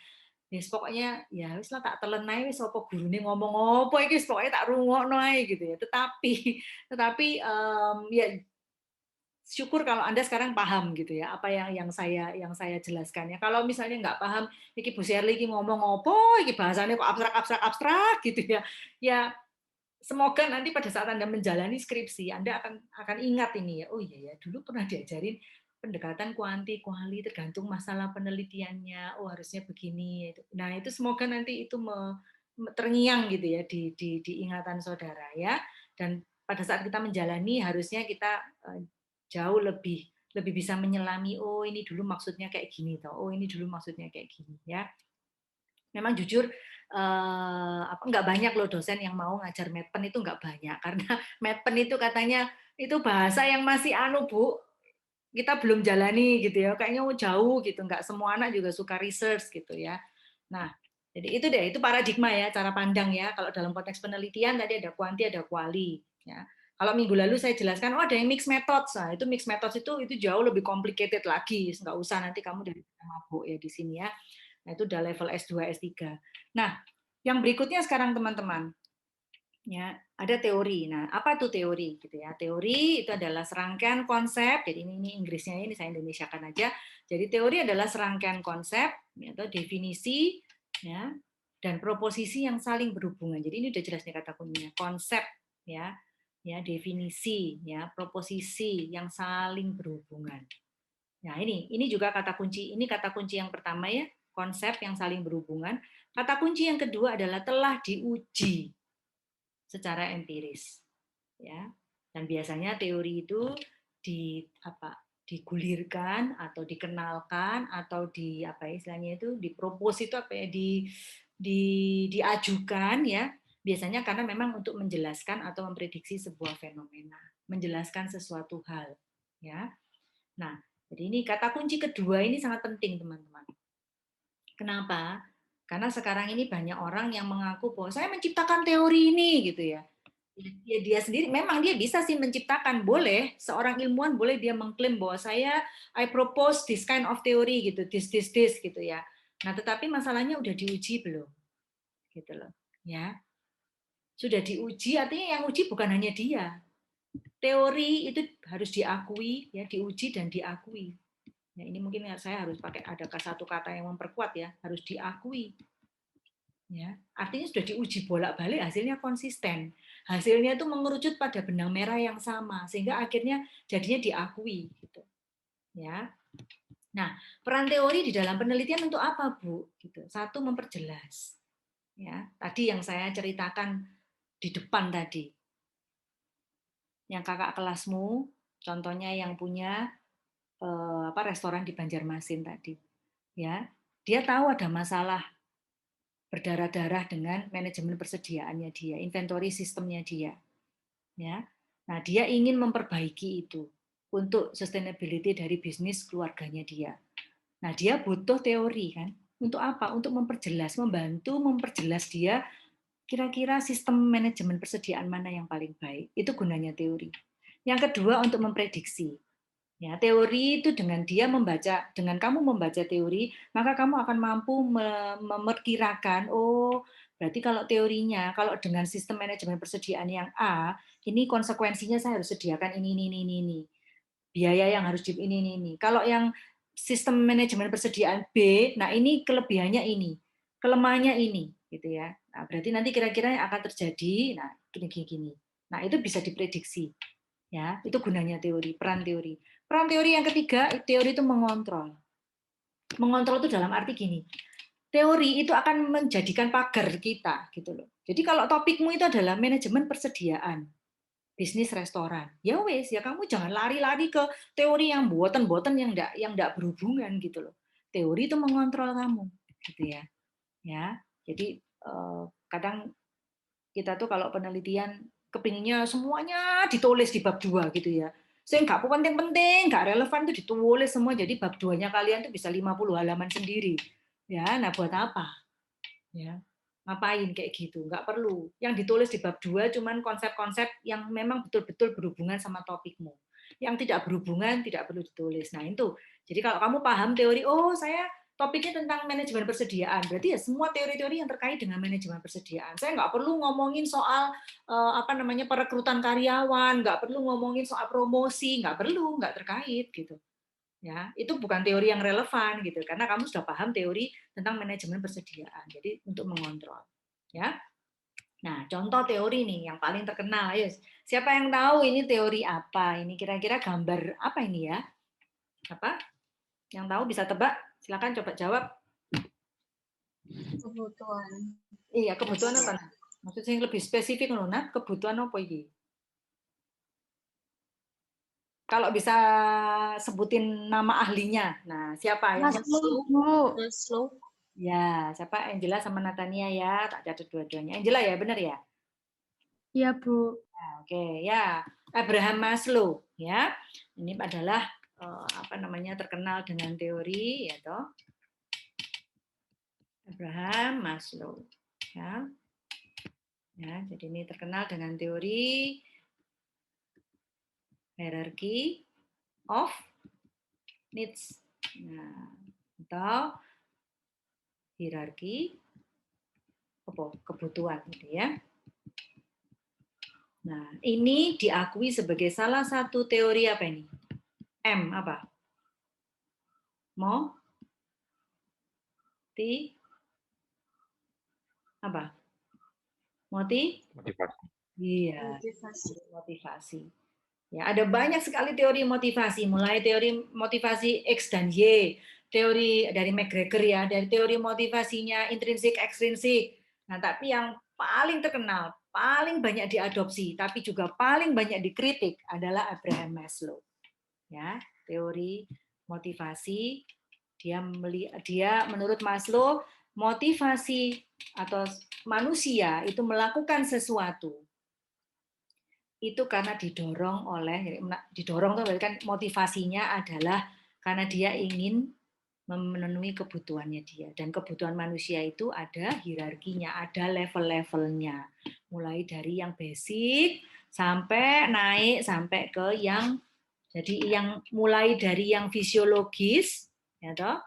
A: Yes, pokoknya ya wis lah tak telen ae wis apa gurune ngomong apa iki wis pokoknya tak rungokno ae gitu ya. Tetapi ya syukur kalau Anda sekarang paham gitu ya, apa yang saya jelaskan ya. Kalau misalnya nggak paham, iki Bu Sherly iki ngomong apa, iki bahasanya kok abstrak gitu ya. Ya semoga nanti pada saat Anda menjalani skripsi, Anda akan ingat ini ya. Oh iya ya, dulu pernah diajarin pendekatan kuanti, kuali tergantung masalah penelitiannya. Oh harusnya begini. Nah itu semoga nanti itu terngiang gitu ya di ingatan saudara ya. Dan pada saat kita menjalani harusnya kita jauh lebih bisa menyelami. Oh ini dulu maksudnya kayak gini toh. Oh ini dulu maksudnya kayak gini ya. Memang jujur nggak banyak loh dosen yang mau ngajar medpen itu nggak banyak karena medpen itu katanya itu bahasa yang masih Bu, kita belum jalani gitu ya, kayaknya jauh gitu, nggak semua anak juga suka research gitu ya. Nah, jadi itu deh, itu paradigma ya, cara pandang ya. Kalau dalam konteks penelitian tadi ada kuanti, ada kuali. Ya. Kalau minggu lalu saya jelaskan, oh ada yang mixed methods. Nah, itu mixed methods itu jauh lebih complicated lagi. Nggak usah nanti kamu dari mabuk ya di sini ya. Nah, itu udah level S2, S3. Nah, yang berikutnya sekarang teman-teman, ya ada teori. Nah, apa tuh teori gitu ya? Teori itu adalah serangkaian konsep. Jadi ini Inggrisnya ini saya Indonesiakan aja. Jadi teori adalah serangkaian konsep atau definisi ya dan proposisi yang saling berhubungan. Jadi ini udah jelas nih kata kuncinya. Konsep ya, ya definisi ya, proposisi yang saling berhubungan. Nah, ini juga kata kunci. Ini kata kunci yang pertama ya, konsep yang saling berhubungan. Kata kunci yang kedua adalah telah diuji secara empiris ya. Dan biasanya teori itu digulirkan atau dikenalkan atau istilahnya itu dipropos itu diajukan ya, biasanya karena memang untuk menjelaskan atau memprediksi sebuah fenomena, menjelaskan sesuatu hal ya. Nah, jadi ini kata kunci kedua ini sangat penting teman-teman. Kenapa? Karena sekarang ini banyak orang yang mengaku bahwa saya menciptakan teori ini gitu ya. Ya dia sendiri memang dia bisa sih menciptakan, boleh seorang ilmuwan boleh dia mengklaim bahwa I propose this kind of theory gitu, this gitu ya. Nah, tetapi masalahnya udah diuji belum? Gitu loh. Ya. Sudah diuji artinya yang uji bukan hanya dia. Teori itu harus diakui ya, diuji dan diakui. Ya, ini mungkin saya harus pakai ada satu kata yang memperkuat ya, harus diakui. Ya, artinya sudah diuji bolak-balik hasilnya konsisten. Hasilnya itu mengerucut pada benang merah yang sama sehingga akhirnya jadinya diakui gitu. Ya. Nah, peran teori di dalam penelitian untuk apa, Bu? Gitu. Satu, memperjelas. Ya, tadi yang saya ceritakan di depan tadi. Yang kakak kelasmu, contohnya yang punya restoran di Banjarmasin tadi. Ya. Dia tahu ada masalah berdarah-darah dengan manajemen persediaannya dia, inventory sistemnya dia. Ya. Nah, dia ingin memperbaiki itu untuk sustainability dari bisnis keluarganya dia. Nah, dia butuh teori kan. Untuk apa? Untuk memperjelas, membantu memperjelas dia kira-kira sistem manajemen persediaan mana yang paling baik. Itu gunanya teori. Yang kedua untuk memprediksi. Ya, teori itu dengan kamu membaca teori, maka kamu akan mampu memperkirakan, oh, berarti kalau teorinya, kalau dengan sistem manajemen persediaan yang A, ini konsekuensinya saya harus sediakan ini. Biaya yang harus ini. Kalau yang sistem manajemen persediaan B, nah ini kelebihannya ini, kelemahannya ini, gitu ya. Nah, berarti nanti kira-kira yang akan terjadi, nah gini. Nah, itu bisa diprediksi. Ya, itu gunanya teori, peran teori. Peran teori yang ketiga, teori itu mengontrol. Mengontrol itu dalam arti gini, teori itu akan menjadikan pagar kita gitu loh. Jadi kalau topikmu itu adalah manajemen persediaan bisnis restoran, ya wes ya kamu jangan lari-lari ke teori yang boten yang enggak berhubungan gitu loh. Teori itu mengontrol kamu gitu ya. Ya. Jadi kadang kita tuh kalau penelitian kepinginnya semuanya ditulis di bab 2 gitu ya. Saya nggak penting-penting, nggak relevan tuh ditulis semua. Jadi bab 2-nya kalian tuh bisa 50 halaman sendiri. Ya, nah buat apa? Ya, ngapain kayak gitu? Nggak perlu. Yang ditulis di bab 2 cuman konsep-konsep yang memang betul-betul berhubungan sama topikmu. Yang tidak berhubungan tidak perlu ditulis. Nah itu. Jadi kalau kamu paham teori, oh saya topiknya tentang manajemen persediaan. Berarti ya semua teori-teori yang terkait dengan manajemen persediaan. Saya nggak perlu ngomongin soal perekrutan karyawan, nggak perlu ngomongin soal promosi, nggak perlu, nggak terkait gitu. Ya, itu bukan teori yang relevan gitu, karena kamu sudah paham teori tentang manajemen persediaan. Jadi untuk mengontrol, ya. Nah, contoh teori nih yang paling terkenal. Ayo, siapa yang tahu ini teori apa? Ini kira-kira gambar apa ini ya? Apa? Yang tahu bisa tebak? Silakan coba jawab.
C: Kebutuhan.
A: Iya, kebutuhan apa? Maksudnya yang lebih spesifik loh, Nat. Kebutuhan apa ini? Kalau bisa sebutin nama ahlinya. Nah, siapa yang
C: Maslow.
A: Ya, siapa? Angela sama Natania ya. Tak catat dua-duanya. Angela ya, benar ya?
C: Iya, Bu.
A: Nah, oke, ya. Abraham Maslow ya. Ini adalah terkenal dengan teori ya toh. Abraham Maslow ya. Ya, jadi ini terkenal dengan teori hierarchy of needs. Nah, atau hierarki kebutuhan gitu ya. Nah, ini diakui sebagai salah satu teori apa ini? M apa? Apa?
B: Motivasi.
A: Iya. Motivasi. Ya, ada banyak sekali teori motivasi, mulai teori motivasi X dan Y, teori dari McGregor ya, dari teori motivasinya intrinsik, ekstrinsik. Nah, tapi yang paling terkenal, paling banyak diadopsi, tapi juga paling banyak dikritik adalah Abraham Maslow. Ya, teori motivasi dia menurut Maslow motivasi atau manusia itu melakukan sesuatu itu karena didorong itu kan motivasinya adalah karena dia ingin memenuhi kebutuhannya dia, dan kebutuhan manusia itu ada hierarkinya, ada level-levelnya, mulai dari yang basic sampai naik sampai ke yang mulai dari yang fisiologis ya toh.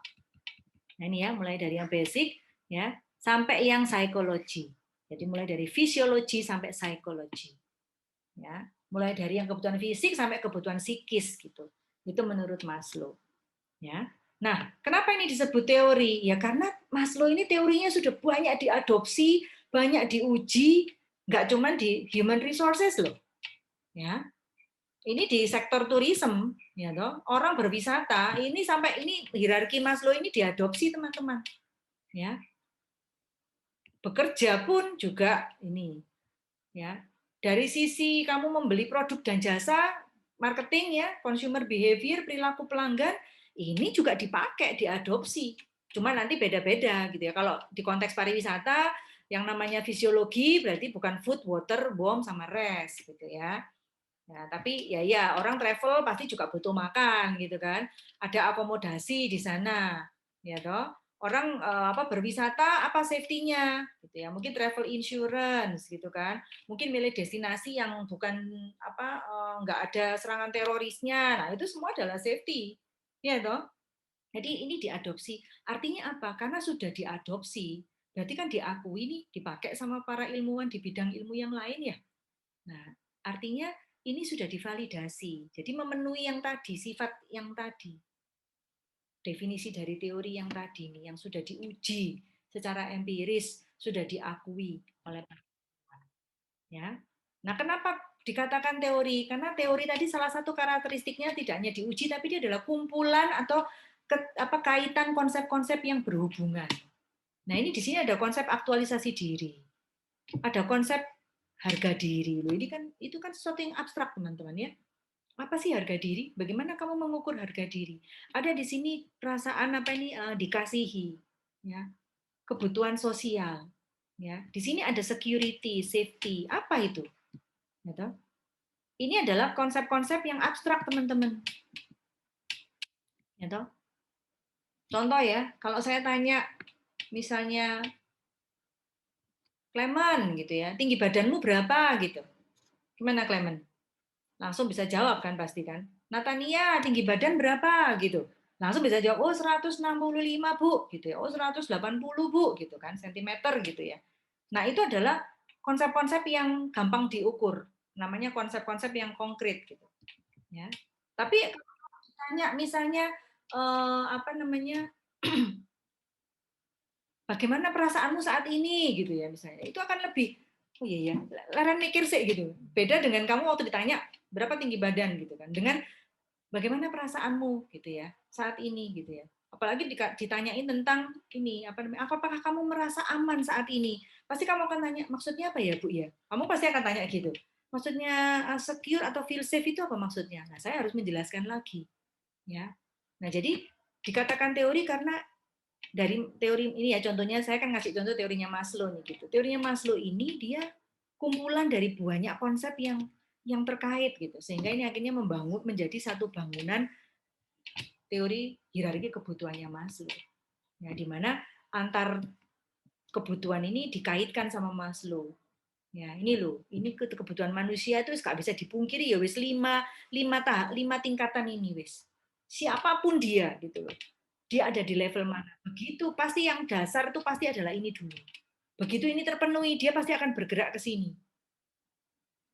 A: Nah, ini ya, mulai dari yang basic ya sampai yang psikologi. Jadi mulai dari fisiologi sampai psikologi. Ya, mulai dari yang kebutuhan fisik sampai kebutuhan psikis gitu. Itu menurut Maslow. Ya. Nah, kenapa ini disebut teori? Ya karena Maslow ini teorinya sudah banyak diadopsi, banyak diuji, nggak cuma di human resources loh. Ya. Ini di sektor tourism, ya toh. Orang berwisata, ini sampai ini hierarki Maslow ini diadopsi teman-teman. Ya. Bekerja pun juga ini. Ya. Dari sisi kamu membeli produk dan jasa, marketing ya, consumer behavior, perilaku pelanggan, ini juga dipakai, diadopsi. Cuma nanti beda-beda gitu ya. Kalau di konteks pariwisata, yang namanya fisiologi berarti bukan food, water, bomb, sama rest gitu ya. Ya, tapi ya orang travel pasti juga butuh makan gitu kan. Ada akomodasi di sana, ya toh. Orang berwisata apa safety-nya gitu ya. Mungkin travel insurance gitu kan. Mungkin milih destinasi yang bukan nggak ada serangan terorisnya. Nah, itu semua adalah safety. Ya toh. Jadi ini diadopsi. Artinya apa? Karena sudah diadopsi, berarti kan diakui nih, dipakai sama para ilmuwan di bidang ilmu yang lain ya. Nah, artinya ini sudah divalidasi. Jadi memenuhi yang tadi, sifat yang tadi. Definisi dari teori yang tadi nih, yang sudah diuji secara empiris, sudah diakui oleh para. Ya. Nah, kenapa dikatakan teori? Karena teori tadi salah satu karakteristiknya tidak hanya diuji, tapi dia adalah kumpulan atau kaitan konsep-konsep yang berhubungan. Nah, ini di sini ada konsep aktualisasi diri. Ada konsep harga diri. Loh, ini kan itu kan sesuatu yang abstrak, teman-teman ya. Apa sih harga diri? Bagaimana kamu mengukur harga diri? Ada di sini perasaan dikasihi, ya. Kebutuhan sosial, ya. Di sini ada security, safety. Apa itu? Gitu. Ini adalah konsep-konsep yang abstrak, teman-teman. Gitu. Contoh ya, kalau saya tanya misalnya Clement gitu ya, tinggi badanmu berapa gitu. Gimana Clement? Langsung bisa jawab kan pasti kan. Natania tinggi badan berapa gitu. Langsung bisa jawab, oh 165 Bu, gitu ya. Oh 180 Bu, gitu kan, sentimeter gitu ya. Nah, itu adalah konsep-konsep yang gampang diukur. Namanya konsep-konsep yang konkret gitu. Ya. Tapi kalau ditanya misalnya apa namanya? Bagaimana perasaanmu saat ini gitu ya misalnya. Itu akan lebih oh iya ya, leren mikir sih gitu. Beda dengan kamu waktu ditanya berapa tinggi badan gitu kan. Dengan bagaimana perasaanmu gitu ya saat ini gitu ya. Apalagi ditanyain tentang ini apa namanya? Apakah kamu merasa aman saat ini? Pasti kamu akan tanya maksudnya apa ya Bu ya? Kamu pasti akan tanya gitu. Maksudnya secure atau feel safe itu apa maksudnya? Nah, saya harus menjelaskan lagi ya. Nah, jadi dikatakan teori karena dari teori ini ya contohnya saya kan ngasih contoh teorinya Maslow nih gitu. Teorinya Maslow ini dia kumpulan dari banyak konsep yang terkait gitu. Sehingga ini akhirnya membangun menjadi satu bangunan teori hierarki kebutuhannya Maslow. Ya, di mana antar kebutuhan ini dikaitkan sama Maslow. Ya, ini loh, ini kebutuhan manusia itu nggak bisa dipungkiri ya wis lima tingkatan ini wis. Siapapun dia gitu loh. Dia ada di level mana. Begitu pasti yang dasar itu pasti adalah ini dulu. Begitu ini terpenuhi, dia pasti akan bergerak ke sini.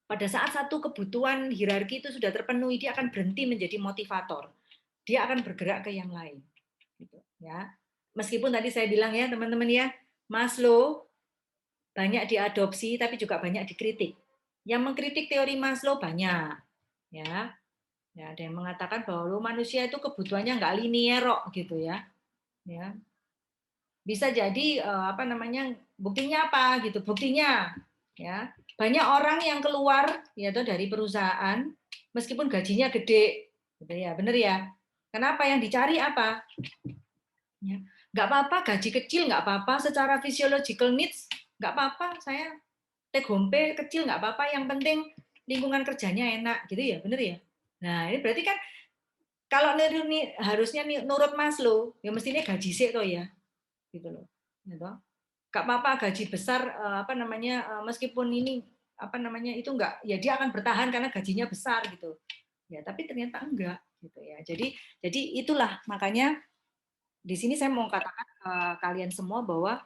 A: Pada saat satu kebutuhan hierarki itu sudah terpenuhi, dia akan berhenti menjadi motivator. Dia akan bergerak ke yang lain. Gitu, ya. Meskipun tadi saya bilang ya teman-teman ya, Maslow banyak diadopsi tapi juga banyak dikritik. Yang mengkritik teori Maslow banyak, ya. Ya, ada yang mengatakan bahwa manusia itu kebutuhannya nggak linear gitu ya. Ya, bisa jadi apa namanya buktinya apa gitu buktinya ya banyak orang yang keluar yaitu dari perusahaan meskipun gajinya gede gitu ya benar ya kenapa yang dicari apa ya nggak apa-apa gaji kecil nggak apa-apa secara physiological needs nggak apa-apa saya take home pay kecil nggak apa-apa yang penting lingkungan kerjanya enak gitu ya benar ya nah ini berarti kan kalau harusnya nurut Maslow ya mestinya gaji sih toh ya gitu loh gitu. Gak apa-apa gaji besar apa namanya meskipun ini apa namanya itu enggak ya dia akan bertahan karena gajinya besar gitu ya tapi ternyata enggak gitu ya jadi itulah makanya di sini saya mau katakan ke kalian semua bahwa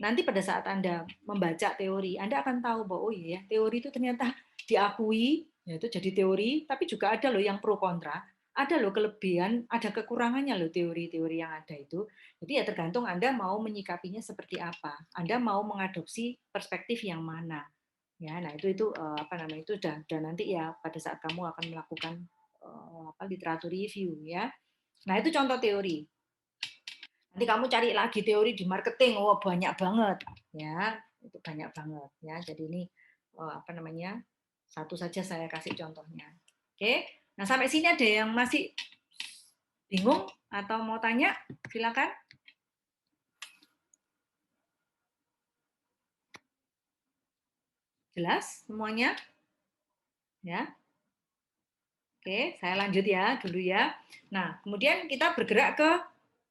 A: nanti pada saat Anda membaca teori Anda akan tahu bahwa oh iya teori itu ternyata diakui ya itu jadi teori tapi juga ada loh yang pro kontra ada loh kelebihan, ada kekurangannya loh teori-teori yang ada itu. Jadi ya tergantung Anda mau menyikapinya seperti apa. Anda mau mengadopsi perspektif yang mana. Ya, nah itu apa namanya itu udah nanti ya pada saat kamu akan melakukan apa literatur review ya. Nah, itu contoh teori. Nanti kamu cari lagi teori di marketing, oh banyak banget ya. Itu banyak banget ya. Jadi ini apa namanya? Satu saja saya kasih contohnya. Oke. Nah, sampai sini ada yang masih bingung atau mau tanya? Silakan. Jelas semuanya? Ya. Oke, saya lanjut ya dulu ya. Nah, kemudian kita bergerak ke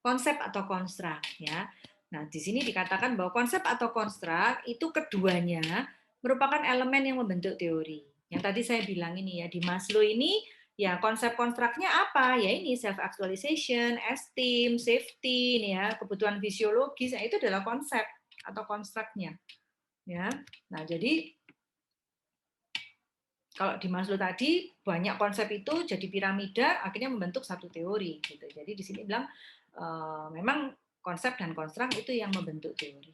A: konsep atau konstruk ya. Nah, di sini dikatakan bahwa konsep atau konstruk itu keduanya merupakan elemen yang membentuk teori. Yang tadi saya bilang ini ya di Maslow ini ya konsep konstruknya apa? Ya ini self actualization, esteem, safety ini ya, kebutuhan fisiologis. Nah, itu adalah konsep atau konstruknya. Ya. Nah, jadi kalau di Maslow tadi banyak konsep itu jadi piramida akhirnya membentuk satu teori gitu. Jadi di sini bilang memang konsep dan konstruk itu yang membentuk teori.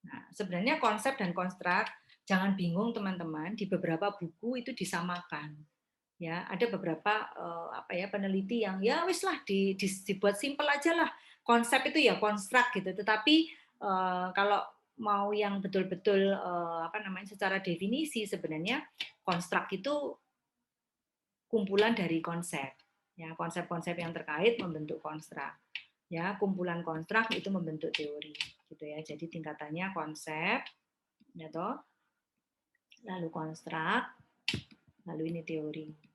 A: Nah, sebenarnya konsep dan konstruk jangan bingung teman-teman di beberapa buku itu disamakan. Ya, ada beberapa apa ya peneliti yang ya wis lah dibuat simpel aja lah. Konsep itu ya konstruk gitu. Tetapi kalau mau yang betul-betul apa namanya secara definisi sebenarnya konstruk itu kumpulan dari konsep. Ya, konsep-konsep yang terkait membentuk konstruk. Ya, kumpulan konstruk itu membentuk teori gitu ya. Jadi tingkatannya konsep ya toh, lalu konstruk, lalu ini teori.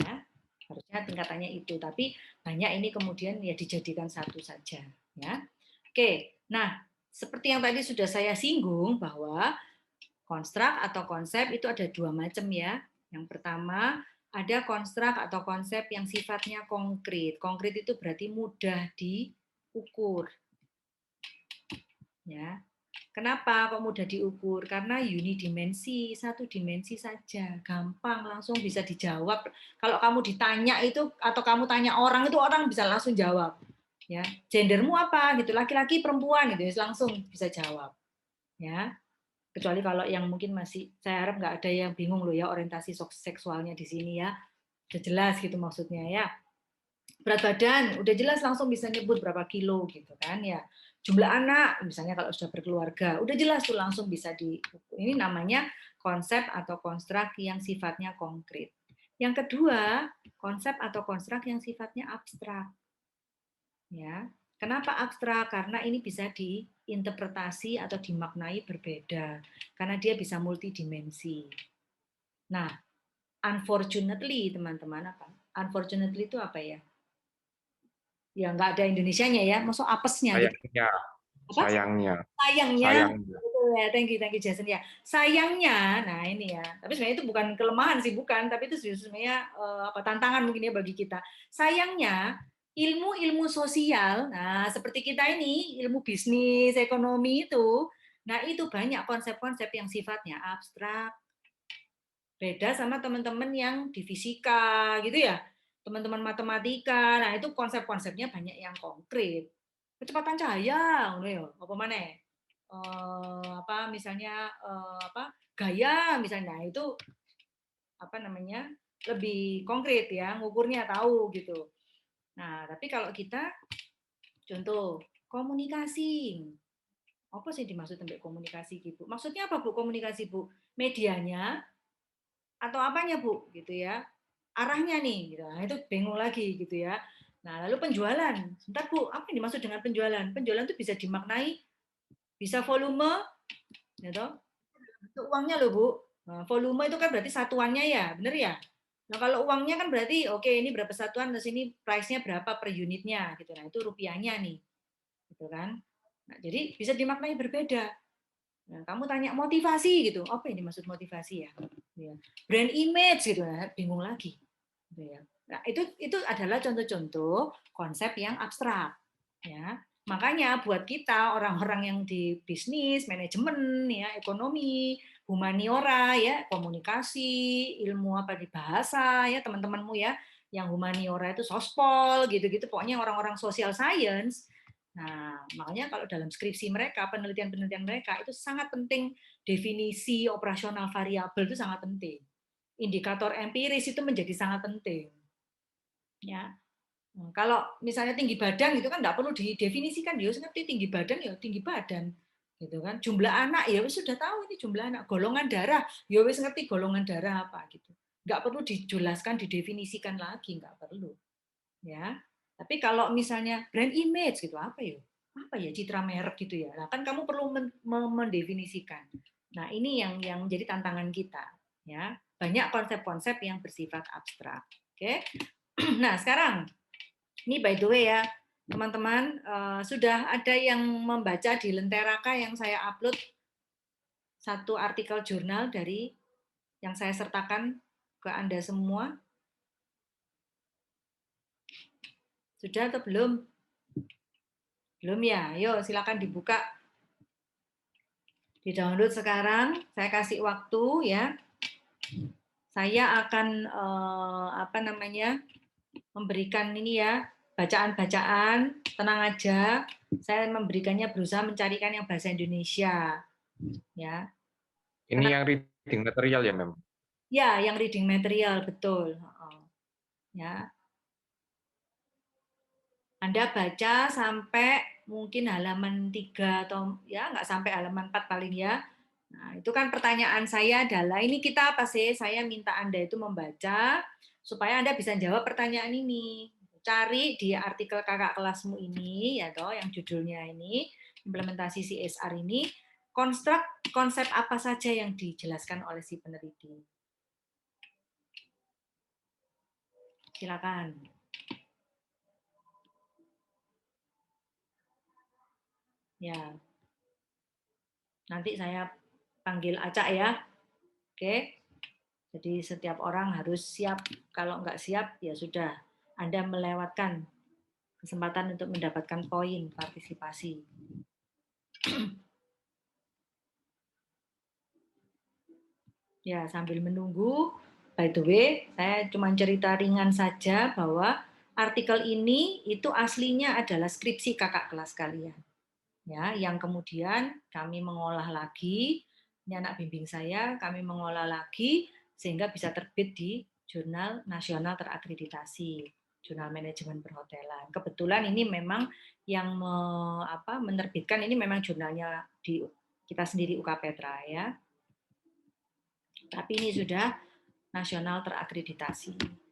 A: Ya, harusnya tingkatannya itu, tapi banyak ini kemudian ya dijadikan satu saja ya. Oke. Nah, seperti yang tadi sudah saya singgung bahwa konstruk atau konsep itu ada dua macam ya. Yang pertama ada konstruk atau konsep yang sifatnya konkret. Konkret itu berarti mudah diukur. Ya. Kenapa kok mudah diukur? Karena unidimensi, satu dimensi saja, gampang langsung bisa dijawab. Kalau kamu ditanya itu atau kamu tanya orang itu orang bisa langsung jawab. Ya, gendermu apa gitu, laki-laki perempuan gitu, langsung bisa jawab. Ya, kecuali kalau yang mungkin masih, saya harap nggak ada yang bingung loh ya orientasi seksualnya di sini ya, udah jelas gitu maksudnya ya. Berat badan udah jelas langsung bisa nyebut berapa kilo gitu kan ya. Jumlah anak misalnya kalau sudah berkeluarga udah jelas tuh langsung bisa ini namanya konsep atau konstruk yang sifatnya konkret. Yang kedua, konsep atau konstruk yang sifatnya abstrak. Ya. Kenapa abstrak? Karena ini bisa diinterpretasi atau dimaknai berbeda karena dia bisa multidimensi. Nah, unfortunately teman-teman apa? Unfortunately itu apa ya? Ya nggak ada Indonesianya ya, masuk apesnya gitu.
B: Sayangnya,
A: Apa?
B: sayangnya,
A: Sayangnya,
B: sayangnya.
A: betul ya, thank you Jason ya. Sayangnya, nah ini ya, tapi sebenarnya itu bukan kelemahan sih, bukan, tapi itu sebenarnya apa tantangan mungkin ya bagi kita. Sayangnya ilmu-ilmu sosial, nah seperti kita ini, ilmu bisnis, ekonomi itu, nah itu banyak konsep-konsep yang sifatnya abstrak. Beda sama teman-teman yang di fisika gitu ya. Teman-teman matematika, nah itu konsep-konsepnya banyak yang konkret. Kecepatan cahaya, apa mana? Apa misalnya apa gaya misalnya, nah, itu apa namanya lebih konkret ya, ngukurnya tahu gitu. Nah, tapi kalau kita contoh komunikasi, apa sih dimaksud dengan komunikasi gitu? Maksudnya apa Bu komunikasi Bu? Medianya atau apanya Bu gitu ya? Arahnya nih, gitu. Nah, itu bingung lagi gitu ya. Nah, lalu penjualan. Sebentar Bu, apa yang dimaksud dengan penjualan? Penjualan itu bisa dimaknai, bisa volume, gitu. Itu uangnya loh Bu. Nah, volume itu kan berarti satuannya ya, bener ya? Nah, kalau uangnya kan berarti oke ini berapa satuan, terus ini price-nya berapa per unitnya gitu. Nah, itu rupiahnya nih. Gitu kan. Nah, jadi bisa dimaknai berbeda. Nah, kamu tanya motivasi gitu, apa yang dimaksud motivasi ya? Brand image gitu, nah, bingung lagi. Gitu ya. Nah, itu adalah contoh-contoh konsep yang abstrak. Ya. Makanya buat kita orang-orang yang di bisnis, manajemen, ya, ekonomi, humaniora, ya, komunikasi, ilmu apa di bahasa, ya teman-temanmu ya, yang humaniora itu sospol, gitu-gitu, pokoknya orang-orang social science. Nah, makanya kalau dalam skripsi mereka, penelitian-penelitian mereka itu sangat penting definisi operasional variabel itu sangat penting. Indikator empiris itu menjadi sangat penting. Ya, kalau misalnya tinggi badan gitu kan nggak perlu didefinisikan, dia ngerti tinggi badan ya tinggi badan, gitu kan. Jumlah anak ya wis sudah tahu ini jumlah anak. Golongan darah ya wis ngerti golongan darah apa gitu. Nggak perlu dijelaskan, didefinisikan lagi, nggak perlu. Ya, tapi kalau misalnya brand image gitu apa ya? Apa ya citra merek gitu ya? Nah kan kamu perlu mendefinisikan. Nah ini yang jadi tantangan kita. Ya, banyak konsep-konsep yang bersifat abstrak. Oke. Nah sekarang ini by the way ya, teman-teman, sudah ada yang membaca di Lenteraka yang saya upload satu artikel jurnal dari yang saya sertakan ke Anda semua? Sudah atau belum? Belum ya? Ayo silakan dibuka, di-download sekarang. Saya kasih waktu ya. Saya akan apa namanya? Memberikan ini ya, bacaan-bacaan, tenang aja. Saya memberikannya berusaha mencarikan yang bahasa Indonesia. Ya.
B: Ini yang reading material ya, Mem?
A: Ya, yang reading material betul. Ya, Anda baca sampai mungkin halaman 3 atau ya nggak sampai halaman 4 paling ya. Nah, itu kan pertanyaan saya adalah ini kita apa sih? Saya minta Anda itu membaca supaya Anda bisa jawab pertanyaan ini. Cari di artikel kakak kelasmu ini ya toh yang judulnya ini implementasi CSR ini konstruk konsep apa saja yang dijelaskan oleh si peneliti. Silakan. Ya. Nanti saya panggil Acak ya. Oke. Jadi setiap orang harus siap. Kalau nggak siap, ya sudah, Anda melewatkan kesempatan untuk mendapatkan poin partisipasi. Ya, sambil menunggu, by the way, saya cuma cerita ringan saja bahwa artikel ini itu aslinya adalah skripsi kakak kelas kalian. Ya, yang kemudian kami mengolah lagi, ini anak bimbing saya, kami mengolah lagi sehingga bisa terbit di Jurnal Nasional Terakreditasi, Jurnal Manajemen Perhotelan. Kebetulan ini memang yang menerbitkan ini memang jurnalnya di kita sendiri UK Petra ya. Tapi ini sudah nasional terakreditasi.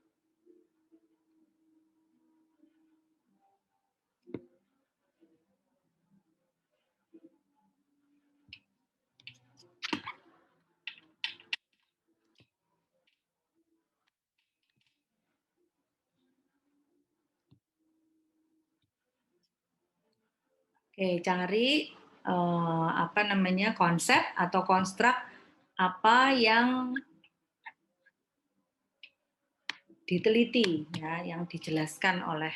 A: Oke, cari konsep atau konstruk apa yang diteliti ya, yang dijelaskan oleh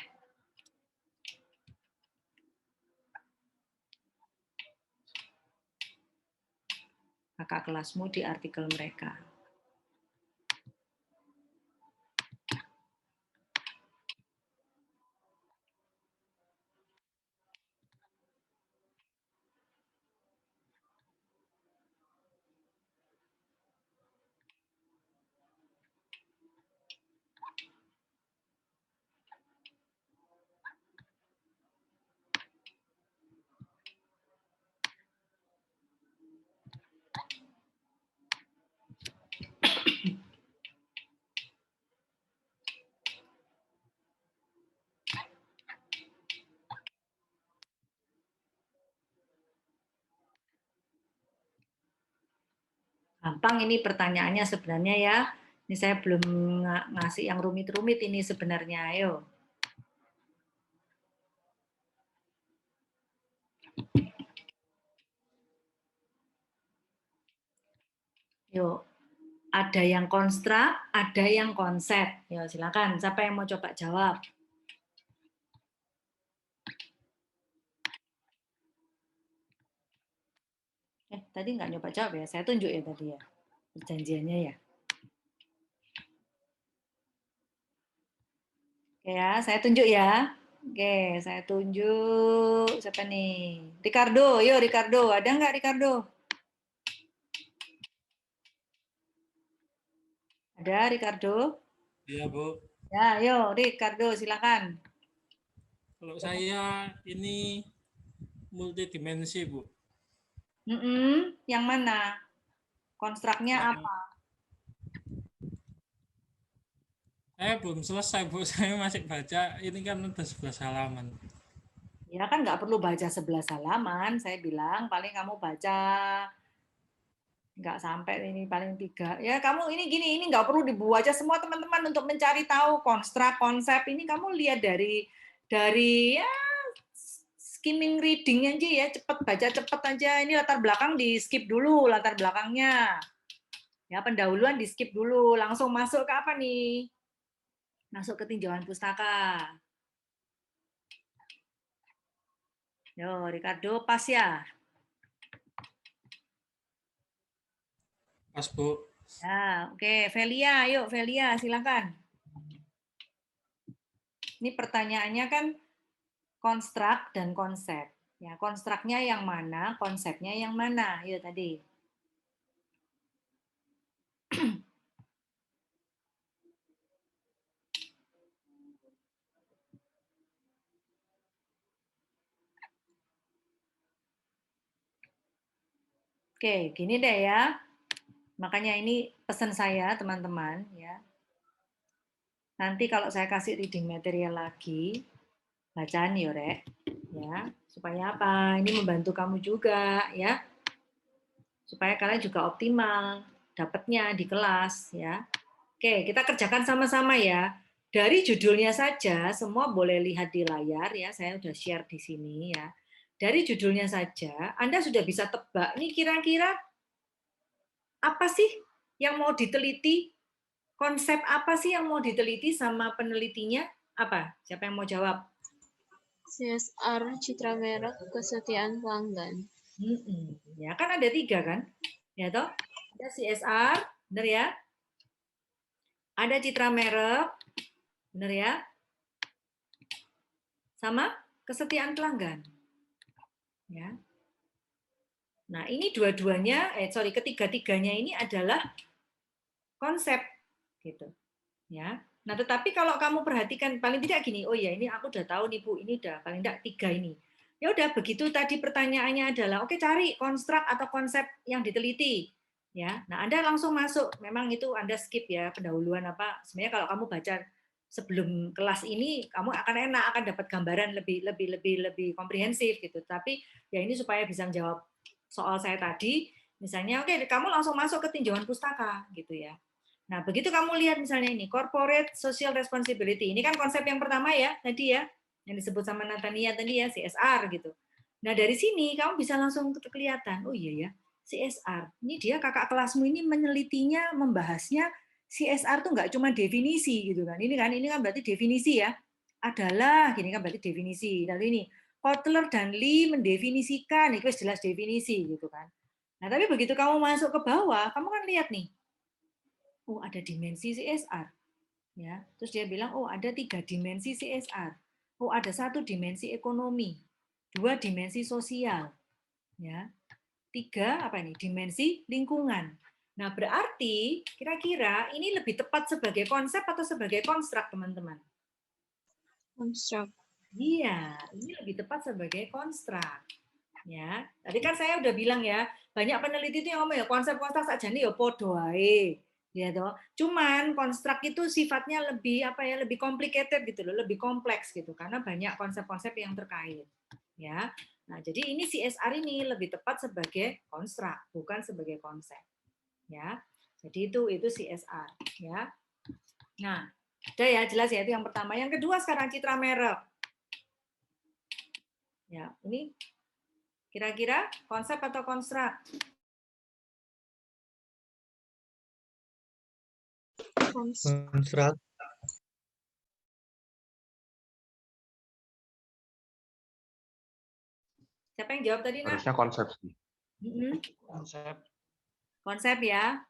A: kakak kelasmu di artikel mereka. Gampang ini pertanyaannya sebenarnya ya. Ini saya belum ngasih yang rumit-rumit ini sebenarnya. Ayo. Yuk. Ada yang konstruk, ada yang konsep. Yuk, silakan. Siapa yang mau coba jawab? Tadi nggak nyoba jawab ya. Saya tunjuk ya tadi ya. Perjanjiannya ya. Oke ya, saya tunjuk ya. Oke, saya tunjuk. Siapa nih? Ricardo, yuk Ricardo. Ada nggak Ricardo? Ada Ricardo?
D: Iya, Bu.
A: Ya, yuk Ricardo, silakan.
D: Kalau saya ini multidimensi, Bu.
A: Yang mana? Konstruknya apa?
D: Saya belum selesai, Bu. Saya masih baca. Ini kan udah 11 halaman.
A: Ya kan nggak perlu baca 11 halaman. Saya bilang paling kamu baca nggak sampai ini paling 3. Ya kamu ini gini, ini nggak perlu dibaca semua teman-teman untuk mencari tahu konstruk, konsep. Ini kamu lihat dari ya skimming reading aja ya, cepet baca cepet aja. Ini latar belakang di skip dulu, latar belakangnya. Ya pendahuluan di skip dulu, langsung masuk ke apa nih? Masuk ke tinjauan pustaka. Yo, Ricardo, pas ya?
D: Pas, Bu.
A: Ya, oke. Velia, yuk Velia, silakan. Ini pertanyaannya kan konstruk dan konsep. Ya, konstruknya yang mana, konsepnya yang mana? Yuk tadi. Oke, gini deh ya. Makanya ini pesan saya, teman-teman, ya. Nanti kalau saya kasih reading material lagi, bacaan ya, Rek. Ya, supaya apa? Ini membantu kamu juga, ya. Supaya kalian juga optimal dapatnya di kelas, ya. Oke, kita kerjakan sama-sama ya. Dari judulnya saja, semua boleh lihat di layar ya. Saya sudah share di sini ya. Dari judulnya saja, Anda sudah bisa tebak nih kira-kira apa sih yang mau diteliti konsep apa sih yang mau diteliti sama penelitinya? Apa? Siapa yang mau jawab?
C: CSR, citra merek, kesetiaan pelanggan.
A: Ya kan ada 3 kan? Ya toh? Ada CSR, benar ya? Ada citra merek, benar ya? Sama kesetiaan pelanggan. Ya. Nah, ini dua-duanya, ketiga-tiganya ini adalah konsep, gitu. Ya. Nah, tetapi kalau kamu perhatikan, paling tidak gini, oh ya ini aku udah tahu nih Bu, ini udah paling tidak 3 ini. Ya udah, begitu tadi pertanyaannya adalah, oke cari konstruk atau konsep yang diteliti. Ya, nah Anda langsung masuk. Memang itu Anda skip ya pendahuluan apa. Sebenarnya kalau kamu baca sebelum kelas ini, kamu akan enak, akan dapat gambaran lebih komprehensif gitu. Tapi ya ini supaya bisa menjawab soal saya tadi, misalnya oke kamu langsung masuk ke tinjauan pustaka gitu ya. Nah, begitu kamu lihat misalnya ini corporate social responsibility. Ini kan konsep yang pertama ya tadi ya, yang disebut sama Natania tadi ya, CSR gitu. Nah, dari sini kamu bisa langsung kelihatan, oh iya ya, CSR. Ini dia kakak kelasmu ini menelitinya, membahasnya CSR tuh nggak cuma definisi gitu kan. Ini kan berarti definisi ya. Adalah, gini kan berarti definisi. Lalu ini Kotler dan Lee mendefinisikan, itu jelas definisi gitu kan. Nah, tapi begitu kamu masuk ke bawah, kamu kan lihat nih, oh ada dimensi CSR. Ya, terus dia bilang, oh ada 3 dimensi CSR. Oh ada 1 dimensi ekonomi, 2 dimensi sosial, ya, 3 apa ini? Dimensi lingkungan. Nah berarti kira-kira ini lebih tepat sebagai konsep atau sebagai konstruk teman-teman?
C: Konstruk.
A: Iya, ini lebih tepat sebagai konstruk. Ya, tadi kan saya udah bilang ya, banyak peneliti itu yang ngomong ya konsep-konsep saja nih ya podo ae. Ya toh. Cuman konstruk itu sifatnya lebih apa ya, lebih complicated gitu loh, lebih kompleks gitu karena banyak konsep-konsep yang terkait. Ya. Nah, jadi ini CSR ini lebih tepat sebagai konstruk, bukan sebagai konsep. Ya. Jadi itu CSR, ya. Nah, udah ya jelas ya itu yang pertama. Yang kedua sekarang citra merek. Ya, ini kira-kira konsep atau konstruk?
C: Konstruk.
A: Siapa yang jawab tadi, Nak?
B: Harusnya konsep sih.
D: Konsep.
A: Konsep ya.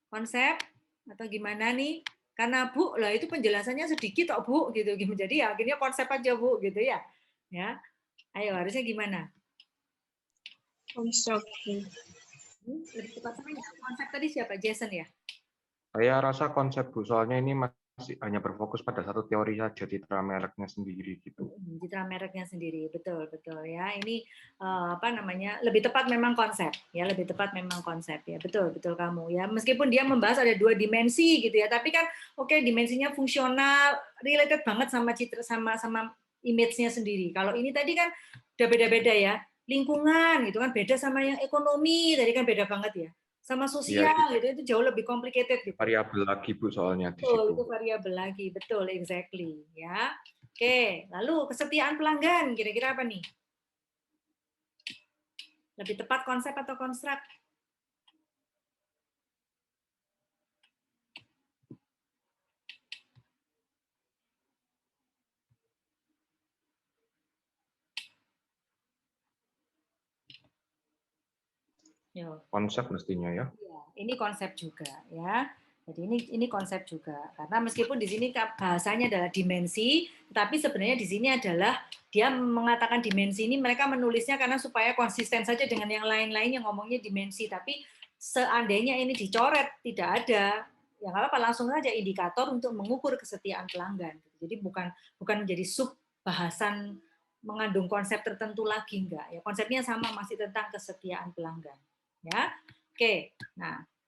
A: Konsep atau gimana nih? Karena Bu, lah itu penjelasannya sedikit kok Bu gitu. Jadi ya akhirnya konsep aja Bu gitu ya. Ya. Ayo harusnya gimana?
C: Konstruk.
A: Lebih cepat sama konsep tadi siapa? Jason ya?
B: Saya rasa konsep Bu, soalnya ini masih hanya berfokus pada satu teori saja, citra mereknya sendiri gitu.
A: Citra mereknya sendiri, betul ya. Ini apa namanya? Lebih tepat memang konsep ya, lebih tepat memang konsep ya. Betul kamu ya. Meskipun dia membahas ada 2 dimensi gitu ya, tapi kan oke dimensinya fungsional, related banget sama citra sama image-nya sendiri. Kalau ini tadi kan udah beda-beda ya. Lingkungan gitu kan beda sama yang ekonomi, tadi kan beda banget ya. Sama sosial
B: Ya,
A: gitu itu jauh lebih complicated gitu.
B: variabel lagi Bu soalnya di
A: Betul,
B: situ.
A: itu variabel lagi, betul, exactly, ya. Oke, lalu kesetiaan pelanggan, kira-kira apa nih? Lebih tepat konsep atau konstruk? Yo.
B: Konsep mestinya ya.
A: Ini konsep juga ya. Jadi ini konsep juga karena meskipun di sini bahasanya adalah dimensi, tapi sebenarnya di sini adalah dia mengatakan dimensi ini mereka menulisnya karena supaya konsisten saja dengan yang lain-lain yang ngomongnya dimensi. Tapi seandainya ini dicoret tidak ada, ya nggak apa-apa langsung saja indikator untuk mengukur kesetiaan pelanggan. Jadi bukan menjadi sub bahasan mengandung konsep tertentu lagi enggak. Ya konsepnya sama masih tentang kesetiaan pelanggan. Ya, oke. Nah,